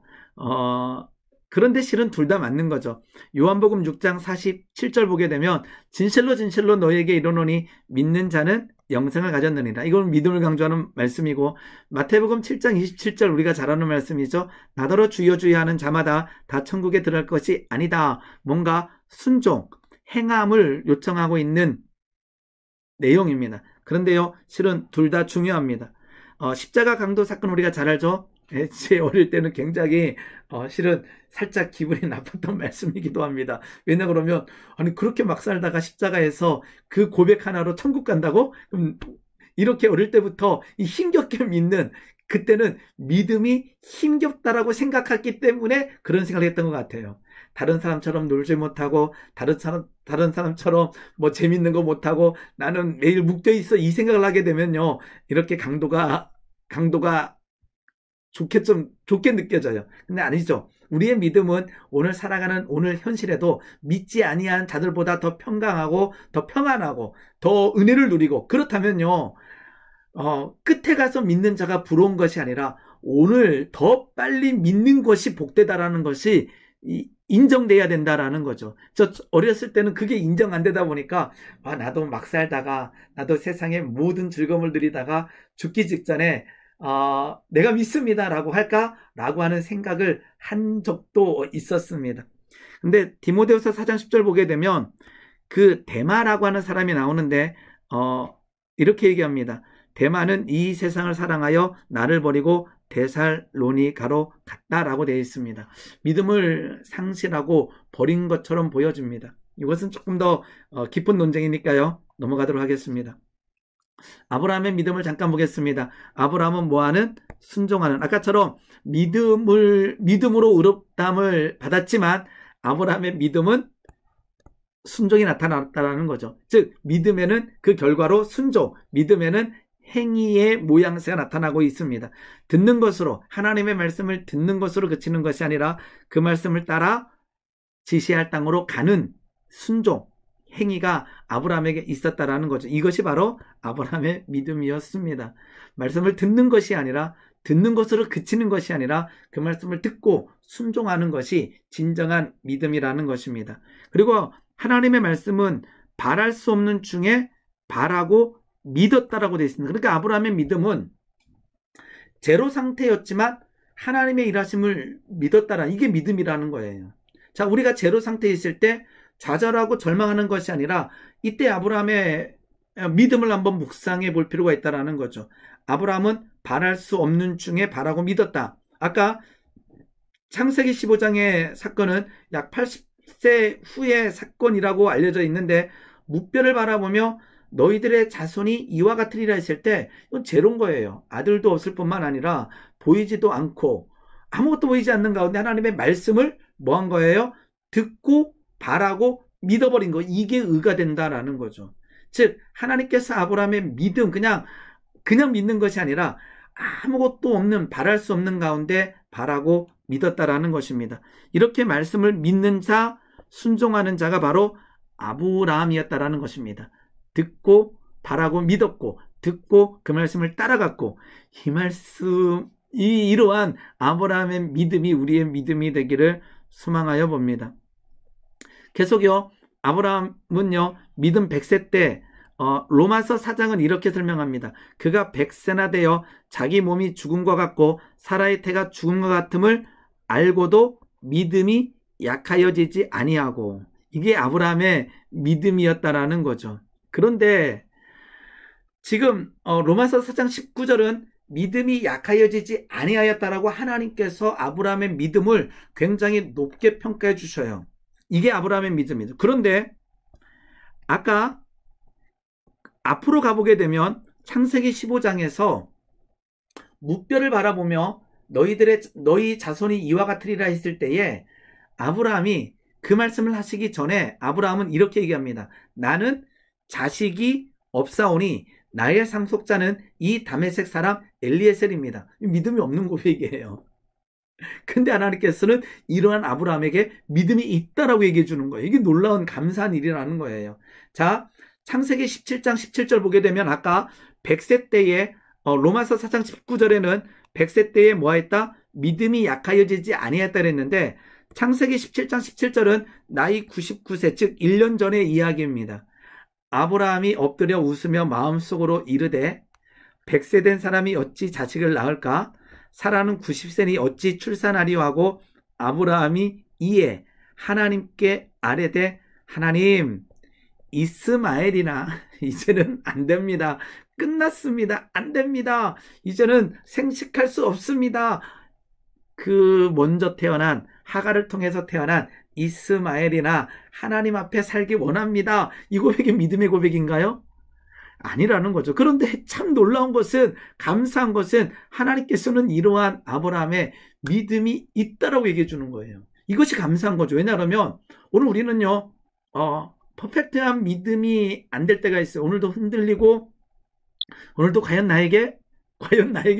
그런데 실은 둘 다 맞는 거죠. 요한복음 6장 47절 보게 되면 진실로 너희에게 이르노니 믿는 자는 영생을 가졌느니라. 이건 믿음을 강조하는 말씀이고 마태복음 7장 27절 우리가 잘 아는 말씀이죠. 나더러 주여 주여 하는 자마다 다 천국에 들어갈 것이 아니다. 뭔가 순종, 행함을 요청하고 있는 내용입니다. 그런데요, 실은 둘 다 중요합니다. 십자가 강도 사건 우리가 잘 알죠? 제 어릴 때는 굉장히 실은 살짝 기분이 나빴던 말씀이기도 합니다. 왜냐 그러면 아니 그렇게 막 살다가 십자가에서 그 고백 하나로 천국 간다고? 이렇게 어릴 때부터 이 힘겹게 믿는 그때는 믿음이 힘겹다라고 생각했기 때문에 그런 생각을 했던 것 같아요. 다른 사람처럼 놀지 못하고 다른 사람처럼 뭐 재밌는 거 못하고 나는 매일 묶여 있어 이 생각을 하게 되면요 이렇게 강도가 좋게 느껴져요. 근데 아니죠. 우리의 믿음은 오늘 살아가는 오늘 현실에도 믿지 아니한 자들보다 더 평강하고 더 평안하고 더 은혜를 누리고 그렇다면요 끝에 가서 믿는 자가 부러운 것이 아니라 오늘 더 빨리 믿는 것이 복되다라는 것이 인정돼야 된다라는 거죠. 저 어렸을 때는 그게 인정 안 되다 보니까 나도 막 살다가 나도 세상의 모든 즐거움을 누리다가 죽기 직전에 내가 믿습니다라고 할까라고 하는 생각을 한 적도 있었습니다. 근데 디모데후서 4장 10절 보게 되면 그 데마라고 하는 사람이 나오는데 이렇게 얘기합니다. 데마는 이 세상을 사랑하여 나를 버리고 데살로니가로 갔다라고 되어 있습니다. 믿음을 상실하고 버린 것처럼 보여집니다. 이것은 조금 더 깊은 논쟁이니까요. 넘어가도록 하겠습니다. 아브라함의 믿음을 잠깐 보겠습니다. 아브라함은 뭐하는? 순종하는. 아까처럼 믿음으로 의롭다함을 받았지만 아브라함의 믿음은 순종이 나타났다는 거죠. 즉 믿음에는 그 결과로 순종, 믿음에는 행위의 모양새가 나타나고 있습니다. 듣는 것으로, 하나님의 말씀을 듣는 것으로 그치는 것이 아니라 그 말씀을 따라 지시할 땅으로 가는 순종, 행위가 아브라함에게 있었다라는 거죠. 이것이 바로 아브라함의 믿음이었습니다. 말씀을 듣는 것이 아니라, 듣는 것으로 그치는 것이 아니라 그 말씀을 듣고 순종하는 것이 진정한 믿음이라는 것입니다. 그리고 하나님의 말씀은 바랄 수 없는 중에 바라고 믿었다라고 되어 있습니다. 그러니까 아브라함의 믿음은 제로 상태였지만 하나님의 일하심을 믿었다라, 이게 믿음이라는 거예요. 자, 우리가 제로 상태에 있을 때 좌절하고 절망하는 것이 아니라 이때 아브라함의 믿음을 한번 묵상해 볼 필요가 있다라는 거죠. 아브라함은 바랄 수 없는 중에 바라고 믿었다. 아까 창세기 15장의 사건은 약 80세 후의 사건이라고 알려져 있는데 무뼈를 바라보며 너희들의 자손이 이와 같으리라 했을 때 이건 제로인 거예요. 아들도 없을 뿐만 아니라 보이지도 않고 아무것도 보이지 않는 가운데 하나님의 말씀을 뭐 한 거예요? 듣고 바라고 믿어버린 거. 이게 의가 된다라는 거죠. 즉 하나님께서 아브라함의 믿음, 그냥 믿는 것이 아니라 아무것도 없는, 바랄 수 없는 가운데 바라고 믿었다라는 것입니다. 이렇게 말씀을 믿는 자, 순종하는 자가 바로 아브라함이었다라는 것입니다. 듣고 바라고 믿었고, 듣고 그 말씀을 따라갔고, 이러한 아브라함의 믿음이 우리의 믿음이 되기를 소망하여 봅니다. 계속요, 아브라함은요, 믿음 100세 때 로마서 4장은 이렇게 설명합니다. 그가 100세나 되어 자기 몸이 죽음과 같고 사라의 태가 죽음과 같음을 알고도 믿음이 약하여지지 아니하고, 이게 아브라함의 믿음이었다라는 거죠. 그런데 지금 로마서 4장 19절은 믿음이 약하여지지 아니하였다라고 하나님께서 아브라함의 믿음을 굉장히 높게 평가해 주셔요. 이게 아브라함의 믿음이죠. 그런데 아까 앞으로 가보게 되면 창세기 15장에서 무뼈를 바라보며 너희 자손이 이와 같으리라 했을 때에 아브라함이 그 말씀을 하시기 전에 아브라함은 이렇게 얘기합니다. 나는 자식이 없사오니 나의 상속자는 이 다메섹 사람 엘리에셀입니다. 믿음이 없는 고백이에요. 근데 하나님께서는 이러한 아브라함에게 믿음이 있다라고 얘기해 주는 거예요. 이게 놀라운 감사한 일이라는 거예요. 자, 창세기 17장 17절 보게 되면 아까 100세 때에 로마서 4장 19절에는 100세 때에 뭐 했다? 믿음이 약하여지지 아니했다 그랬는데 창세기 17장 17절은 나이 99세, 즉 1년 전의 이야기입니다. 아브라함이 엎드려 웃으며 마음속으로 이르되 100세 된 사람이 어찌 자식을 낳을까? 사라는 90세니 어찌 출산하리요 하고 아브라함이 이에 하나님께 아뢰되 하나님, 이스마엘이나 이제는 안 됩니다. 끝났습니다. 안 됩니다. 이제는 생식할 수 없습니다. 그 먼저 태어난, 하갈을 통해서 태어난 이스마엘이나 하나님 앞에 살기 원합니다. 이 고백이 믿음의 고백인가요? 아니라는 거죠. 그런데 참 놀라운 것은, 감사한 것은 하나님께서는 이러한 아브라함의 믿음이 있다라고 얘기해 주는 거예요. 이것이 감사한 거죠. 왜냐하면 오늘 우리는요, 퍼펙트한 믿음이 안 될 때가 있어요. 오늘도 흔들리고, 오늘도 과연 나에게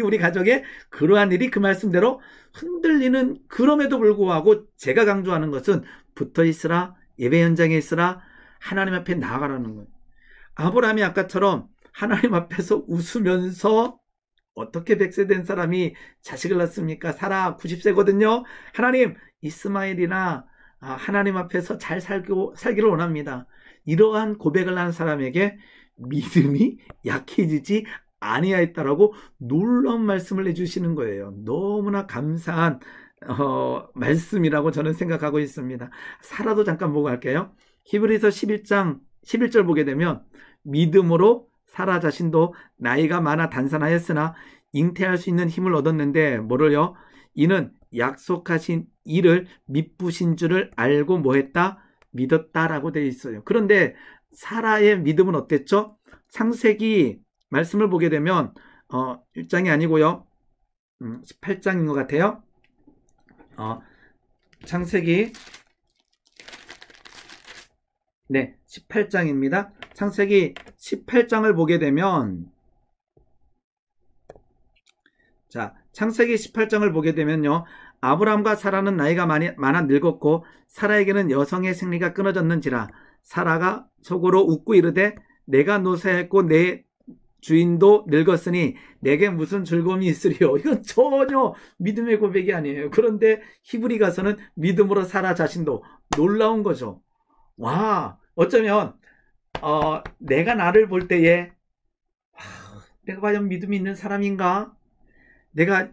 우리 가족에 그러한 일이 그 말씀대로 흔들리는, 그럼에도 불구하고 제가 강조하는 것은 붙어 있으라, 예배 현장에 있으라, 하나님 앞에 나아가라는 거예요. 아브라함이 아까처럼 하나님 앞에서 웃으면서 어떻게 100세 된 사람이 자식을 낳습니까? 사라 90세거든요. 하나님, 이스마엘이나 하나님 앞에서 잘 살기를 원합니다. 이러한 고백을 하는 사람에게 믿음이 약해지지 아니하였다라고 놀라운 말씀을 해주시는 거예요. 너무나 감사한 말씀이라고 저는 생각하고 있습니다. 사라도 잠깐 보고 갈게요. 히브리서 11장 11절 보게 되면 믿음으로 사라 자신도 나이가 많아 단산하였으나 잉태할 수 있는 힘을 얻었는데 뭐를요? 이는 약속하신 이를 미쁘신 줄을 알고 뭐했다? 믿었다라고 되어 있어요. 그런데 사라의 믿음은 어땠죠? 창세기 말씀을 보게 되면 1장이 아니고요. 18장인 것 같아요. 창세기 18장입니다. 창세기 18장을 보게 되면 창세기 18장을 보게 되면요. 아브라함과 사라는 나이가 많아 늙었고 사라에게는 여성의 생리가 끊어졌는지라 사라가 속으로 웃고 이르되 내가 노쇠했고 내 주인도 늙었으니 내게 무슨 즐거움이 있으리요. 이건 전혀 믿음의 고백이 아니에요. 그런데 히브리 가서는 믿음으로 사라 자신도 놀라운 거죠. 와, 어쩌면 내가 나를 볼 때에 내가 과연 믿음이 있는 사람인가? 내가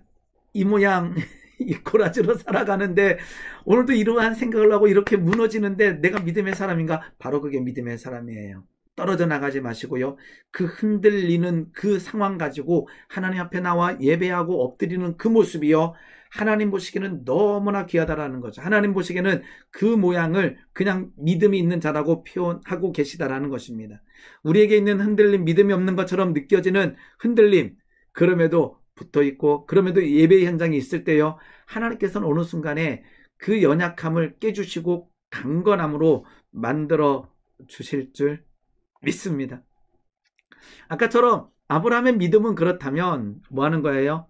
이 모양 이 꼬라지로 살아가는데 오늘도 이러한 생각을 하고 이렇게 무너지는데 내가 믿음의 사람인가? 바로 그게 믿음의 사람이에요. 떨어져 나가지 마시고요. 그 흔들리는 그 상황 가지고 하나님 앞에 나와 예배하고 엎드리는 그 모습이요. 하나님 보시기에는 너무나 귀하다라는 거죠. 하나님 보시기에는 그 모양을 그냥 믿음이 있는 자라고 표현하고 계시다라는 것입니다. 우리에게 있는 흔들림, 믿음이 없는 것처럼 느껴지는 흔들림, 그럼에도 붙어있고 그럼에도 예배 현장이 있을 때요. 하나님께서는 어느 순간에 그 연약함을 깨주시고 강건함으로 만들어 주실 줄 믿습니다. 아까처럼 아브라함의 믿음은 그렇다면 뭐 하는 거예요?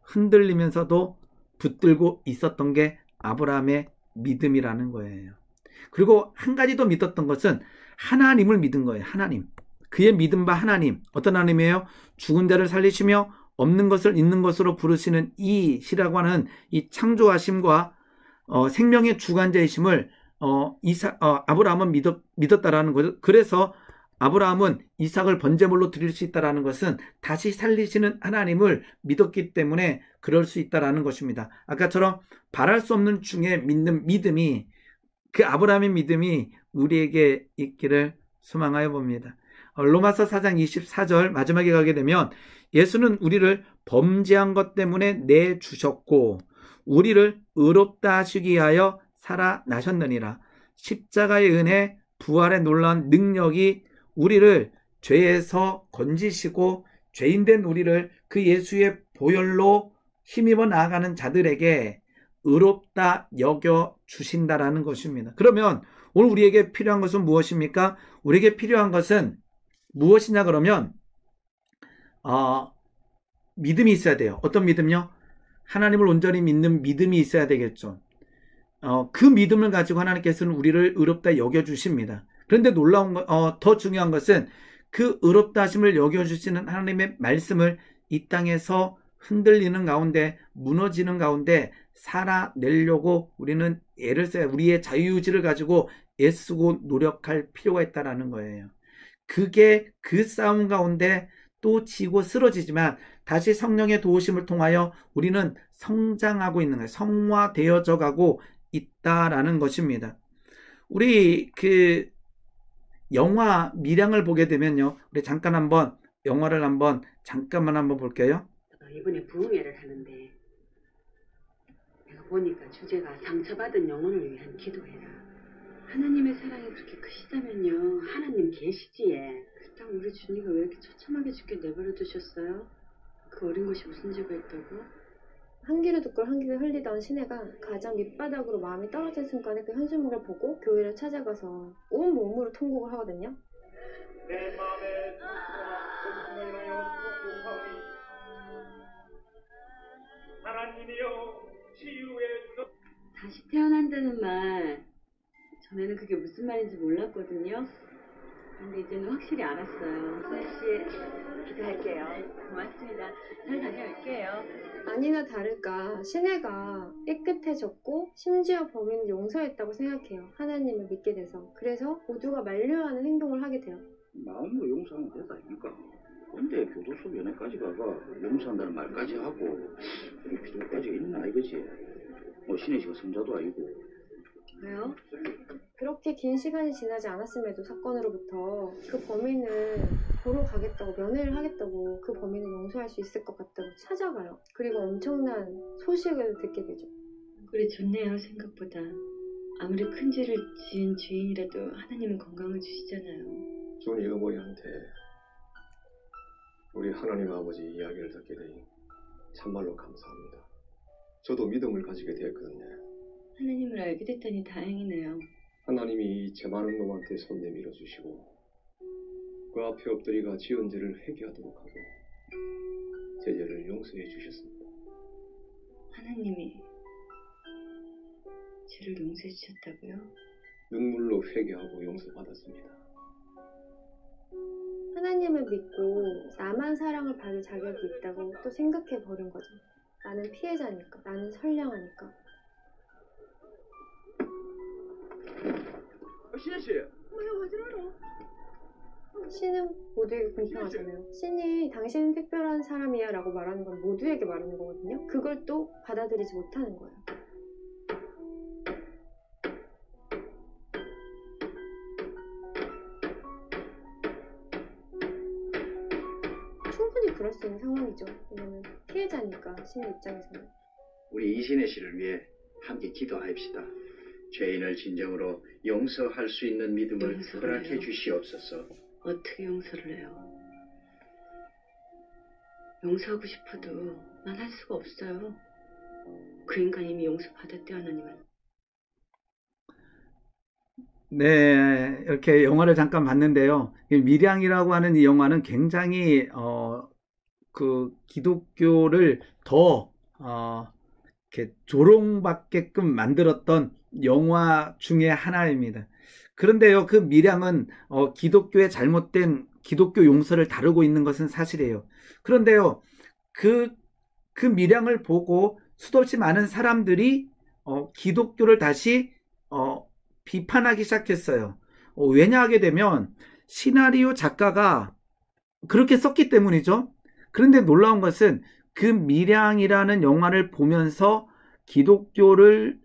흔들리면서도 붙들고 있었던 게 아브라함의 믿음이라는 거예요. 그리고 한 가지 더 믿었던 것은 하나님을 믿은 거예요. 하나님. 그의 믿음 바 하나님. 어떤 하나님이에요? 죽은 자를 살리시며 없는 것을 있는 것으로 부르시는 이시라고 하는 이 창조하심과 생명의 주관자이심을 아브라함은 믿었다라는 거죠. 그래서 아브라함은 이삭을 번제물로 드릴 수 있다라는 것은 다시 살리시는 하나님을 믿었기 때문에 그럴 수 있다라는 것입니다. 아까처럼 바랄 수 없는 중에 믿는 믿음이 그 아브라함의 믿음이 우리에게 있기를 소망하여 봅니다. 로마서 4장 24절 마지막에 가게 되면 예수는 우리를 범죄한 것 때문에 내주셨고 우리를 의롭다 하시기 위하여 살아나셨느니라. 십자가의 은혜 부활의 놀라운 능력이 우리를 죄에서 건지시고 죄인된 우리를 그 예수의 보혈로 힘입어 나아가는 자들에게 의롭다 여겨 주신다라는 것입니다. 그러면 오늘 우리에게 필요한 것은 무엇입니까? 우리에게 필요한 것은 무엇이냐 그러면 믿음이 있어야 돼요. 어떤 믿음요? 하나님을 온전히 믿는 믿음이 있어야 되겠죠. 그 믿음을 가지고 하나님께서는 우리를 의롭다 여겨주십니다. 그런데 놀라운 더 중요한 것은 그 의롭다 하심을 여겨주시는 하나님의 말씀을 이 땅에서 흔들리는 가운데 무너지는 가운데 살아내려고 우리는 애를 써야 우리의 자유의지를 가지고 애쓰고 노력할 필요가 있다는 거예요. 그게 그 싸움 가운데 또 지고 쓰러지지만 다시 성령의 도우심을 통하여 우리는 성장하고 있는 거예요. 성화되어져 가고 있다라는 것입니다. 우리 그 영화 밀양을 보게 되면요. 우리 잠깐 한번 영화를 잠깐만 한번 볼게요. 이번에 부흥회를 하는데 내가 보니까 주제가 상처받은 영혼을 위한 기도해라. 하나님의 사랑이 그렇게 크시다면요. 하나님 계시지에. 그렇다고 우리 주님이 왜 이렇게 처참하게 죽게 내버려 두셨어요? 그 어린 것이 무슨 죄가 있다고? 한 귀로 듣고 한 귀로 흘리던 시내가 가장 밑바닥으로 마음이 떨어진 순간에 그 현실물을 보고 교회를 찾아가서 온 몸으로 통곡을 하거든요. 내 마음에 하나님이여 치유해 주소. 다시 태어난다는 말, 전에는 그게 무슨 말인지 몰랐거든요. 근데 이제는 확실히 알았어요. 수아씨, 기도할게요. 고맙습니다. 잘 다녀올게요. 아니나 다를까 시내가 깨끗해졌고 심지어 범인을 용서했다고 생각해요. 하나님을 믿게 돼서. 그래서 모두가 만류하는 행동을 하게 돼요. 마음으로 용서하면 된다 아닙니까? 근데 교도소 면회까지 가가 용서한다는 말까지 하고 그럴 필요까지 있나 이거지. 뭐 신혜 씨가 성자도 아니고. 왜요? 그렇게 긴 시간이 지나지 않았음에도 사건으로부터 그 범인을 보러 가겠다고, 면회를 하겠다고, 그 범인을 용서할 수 있을 것 같다고 찾아가요. 그리고 엄청난 소식을 듣게 되죠. 그래 좋네요. 생각보다. 아무리 큰 죄를 지은 죄인이라도 하나님은 건강을 주시잖아요. 준이 어머니한테 우리 하나님 아버지 이야기를 듣게 되니 참말로 감사합니다. 저도 믿음을 가지게 되었거든요. 하나님을 알게 됐다니 다행이네요. 하나님이 이 죄 많은 놈한테 손 내밀어 주시고 그 앞에 엎드리가 지은 죄를 회개하도록 하고 제 죄를 용서해 주셨습니다. 하나님이 죄를 용서해 주셨다고요? 눈물로 회개하고 용서받았습니다. 하나님을 믿고 나만 사랑을 받을 자격이 있다고 또 생각해 버린 거죠. 나는 피해자니까, 나는 선량하니까. 신혜 씨. 신은 모두에게 공평하잖아요. 신이 당신은 특별한 사람이야 라고 말하는 건 모두에게 말하는 거거든요. 그걸 또 받아들이지 못하는 거예요. 충분히 그럴 수 있는 상황이죠. 왜냐면 피해자니까, 신의 입장에서는. 우리 이신혜 씨를 위해 함께 기도하십시다. 죄인을 진정으로 용서할 수 있는 믿음을 용서를 허락해 해요. 주시옵소서. 어떻게 용서를 해요? 용서하고 싶어도 난 할 수가 없어요. 그 인간 이미 용서받았대 하나님은. 네, 이렇게 영화를 잠깐 봤는데요. 이 밀양이라고 하는 이 영화는 굉장히 그 기독교를 더 이렇게 조롱받게끔 만들었던 영화 중에 하나입니다. 그런데요, 그 밀양은 기독교의 잘못된 기독교 용서를 다루고 있는 것은 사실이에요. 그런데요, 그 밀양을 보고 수없이 많은 사람들이 기독교를 다시 비판하기 시작했어요. 왜냐하게 되면 시나리오 작가가 그렇게 썼기 때문이죠. 그런데 놀라운 것은 그 밀양이라는 영화를 보면서 기독교를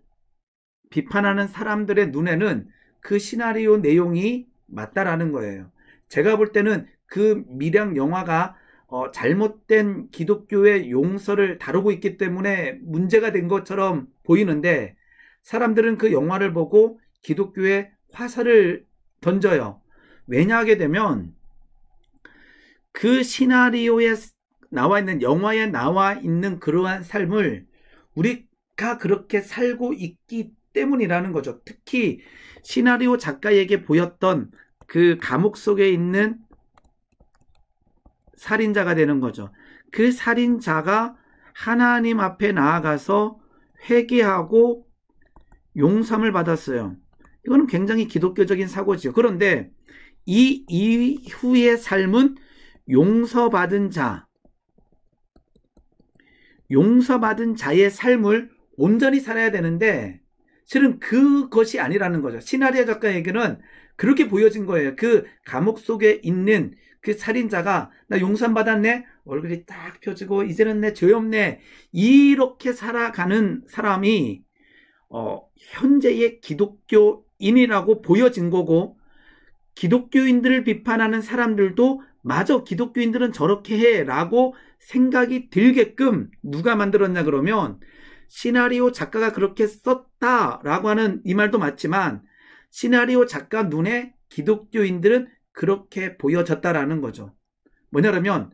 비판하는 사람들의 눈에는 그 시나리오 내용이 맞다라는 거예요. 제가 볼 때는 그 밀양 영화가 잘못된 기독교의 용서를 다루고 있기 때문에 문제가 된 것처럼 보이는데 사람들은 그 영화를 보고 기독교에 화살을 던져요. 왜냐하게 되면 그 시나리오에 나와 있는, 영화에 나와 있는 그러한 삶을 우리가 그렇게 살고 있기 때문이라는 거죠. 특히 시나리오 작가에게 보였던 그 감옥 속에 있는 살인자가 되는 거죠. 그 살인자가 하나님 앞에 나아가서 회개하고 용서를 받았어요. 이거는 굉장히 기독교적인 사고지요. 그런데 이 이후의 삶은 용서받은 자의 삶을 온전히 살아야 되는데 실은 그것이 아니라는 거죠. 시나리오 작가에게는 그렇게 보여진 거예요. 그 감옥 속에 있는 그 살인자가 나 용서 받았네, 얼굴이 딱 펴지고 이제는 내 죄 없네, 이렇게 살아가는 사람이 현재의 기독교인이라고 보여진 거고, 기독교인들을 비판하는 사람들도 마저 기독교인들은 저렇게 해 라고 생각이 들게끔 누가 만들었냐 그러면 시나리오 작가가 그렇게 썼다라고 하는 이 말도 맞지만 시나리오 작가 눈에 기독교인들은 그렇게 보여졌다라는 거죠. 뭐냐면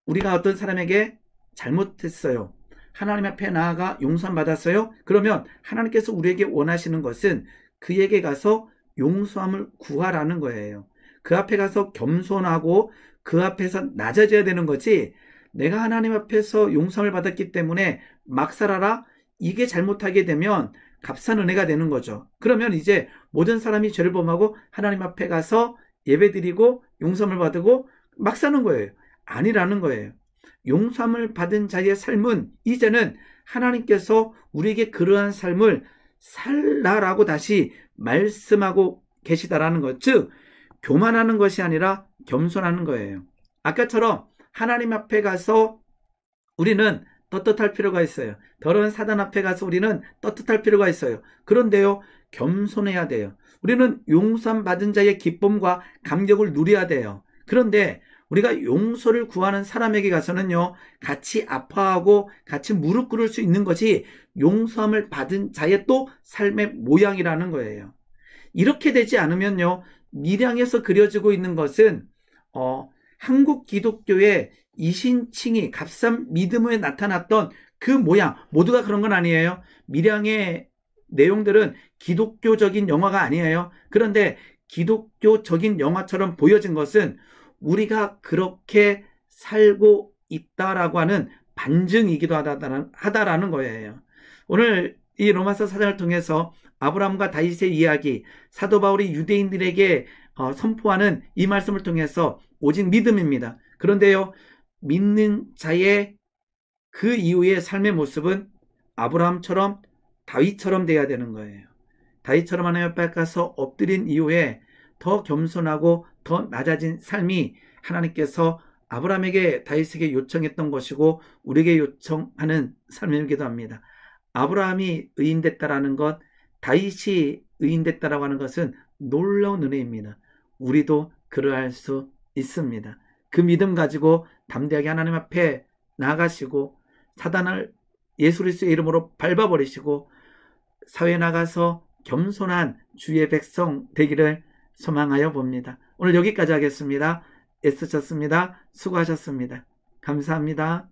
우리가 어떤 사람에게 잘못했어요. 하나님 앞에 나아가 용서 받았어요. 그러면 하나님께서 우리에게 원하시는 것은 그에게 가서 용서함을 구하라는 거예요. 그 앞에 가서 겸손하고 그 앞에서 낮아져야 되는 거지, 내가 하나님 앞에서 용서를 받았기 때문에 막 살아라, 이게 잘못하게 되면 값싼 은혜가 되는 거죠. 그러면 이제 모든 사람이 죄를 범하고 하나님 앞에 가서 예배드리고 용서함을 받고 막 사는 거예요. 아니라는 거예요. 용서함을 받은 자의 삶은 이제는 하나님께서 우리에게 그러한 삶을 살라라고 다시 말씀하고 계시다라는 것. 즉 교만하는 것이 아니라 겸손하는 거예요. 아까처럼 하나님 앞에 가서 우리는 떳떳할 필요가 있어요. 더러운 사단 앞에 가서 우리는 떳떳할 필요가 있어요. 그런데요, 겸손해야 돼요. 우리는 용서함 받은 자의 기쁨과 감격을 누려야 돼요. 그런데 우리가 용서를 구하는 사람에게 가서는요, 같이 아파하고 같이 무릎 꿇을 수 있는 것이 용서함을 받은 자의 또 삶의 모양이라는 거예요. 이렇게 되지 않으면요, 밀양에서 그려지고 있는 것은 한국 기독교의 이신칭이 값싼 믿음에 나타났던 그 모양, 모두가 그런 건 아니에요. 밀양의 내용들은 기독교적인 영화가 아니에요. 그런데 기독교적인 영화처럼 보여진 것은 우리가 그렇게 살고 있다라고 하는 반증이기도 하다라는 거예요. 오늘 이 로마서 4장을 통해서 아브라함과 다윗의 이야기, 사도 바울이 유대인들에게 선포하는 이 말씀을 통해서 오직 믿음입니다. 그런데요, 믿는 자의 그 이후의 삶의 모습은 아브라함처럼 다윗처럼 돼야 되는 거예요. 다윗처럼 하나님 앞에 가서 엎드린 이후에 더 겸손하고 더 낮아진 삶이 하나님께서 아브라함에게 다윗에게 요청했던 것이고 우리에게 요청하는 삶이기도 합니다. 아브라함이 의인됐다라는 것, 다윗이 의인됐다라고 하는 것은 놀라운 은혜입니다. 우리도 그러할 수 있습니다. 그 믿음 가지고 담대하게 하나님 앞에 나아가시고 사단을 예수 그리스도의 이름으로 밟아버리시고 사회에 나가서 겸손한 주의 백성 되기를 소망하여 봅니다. 오늘 여기까지 하겠습니다. 애쓰셨습니다. 수고하셨습니다. 감사합니다.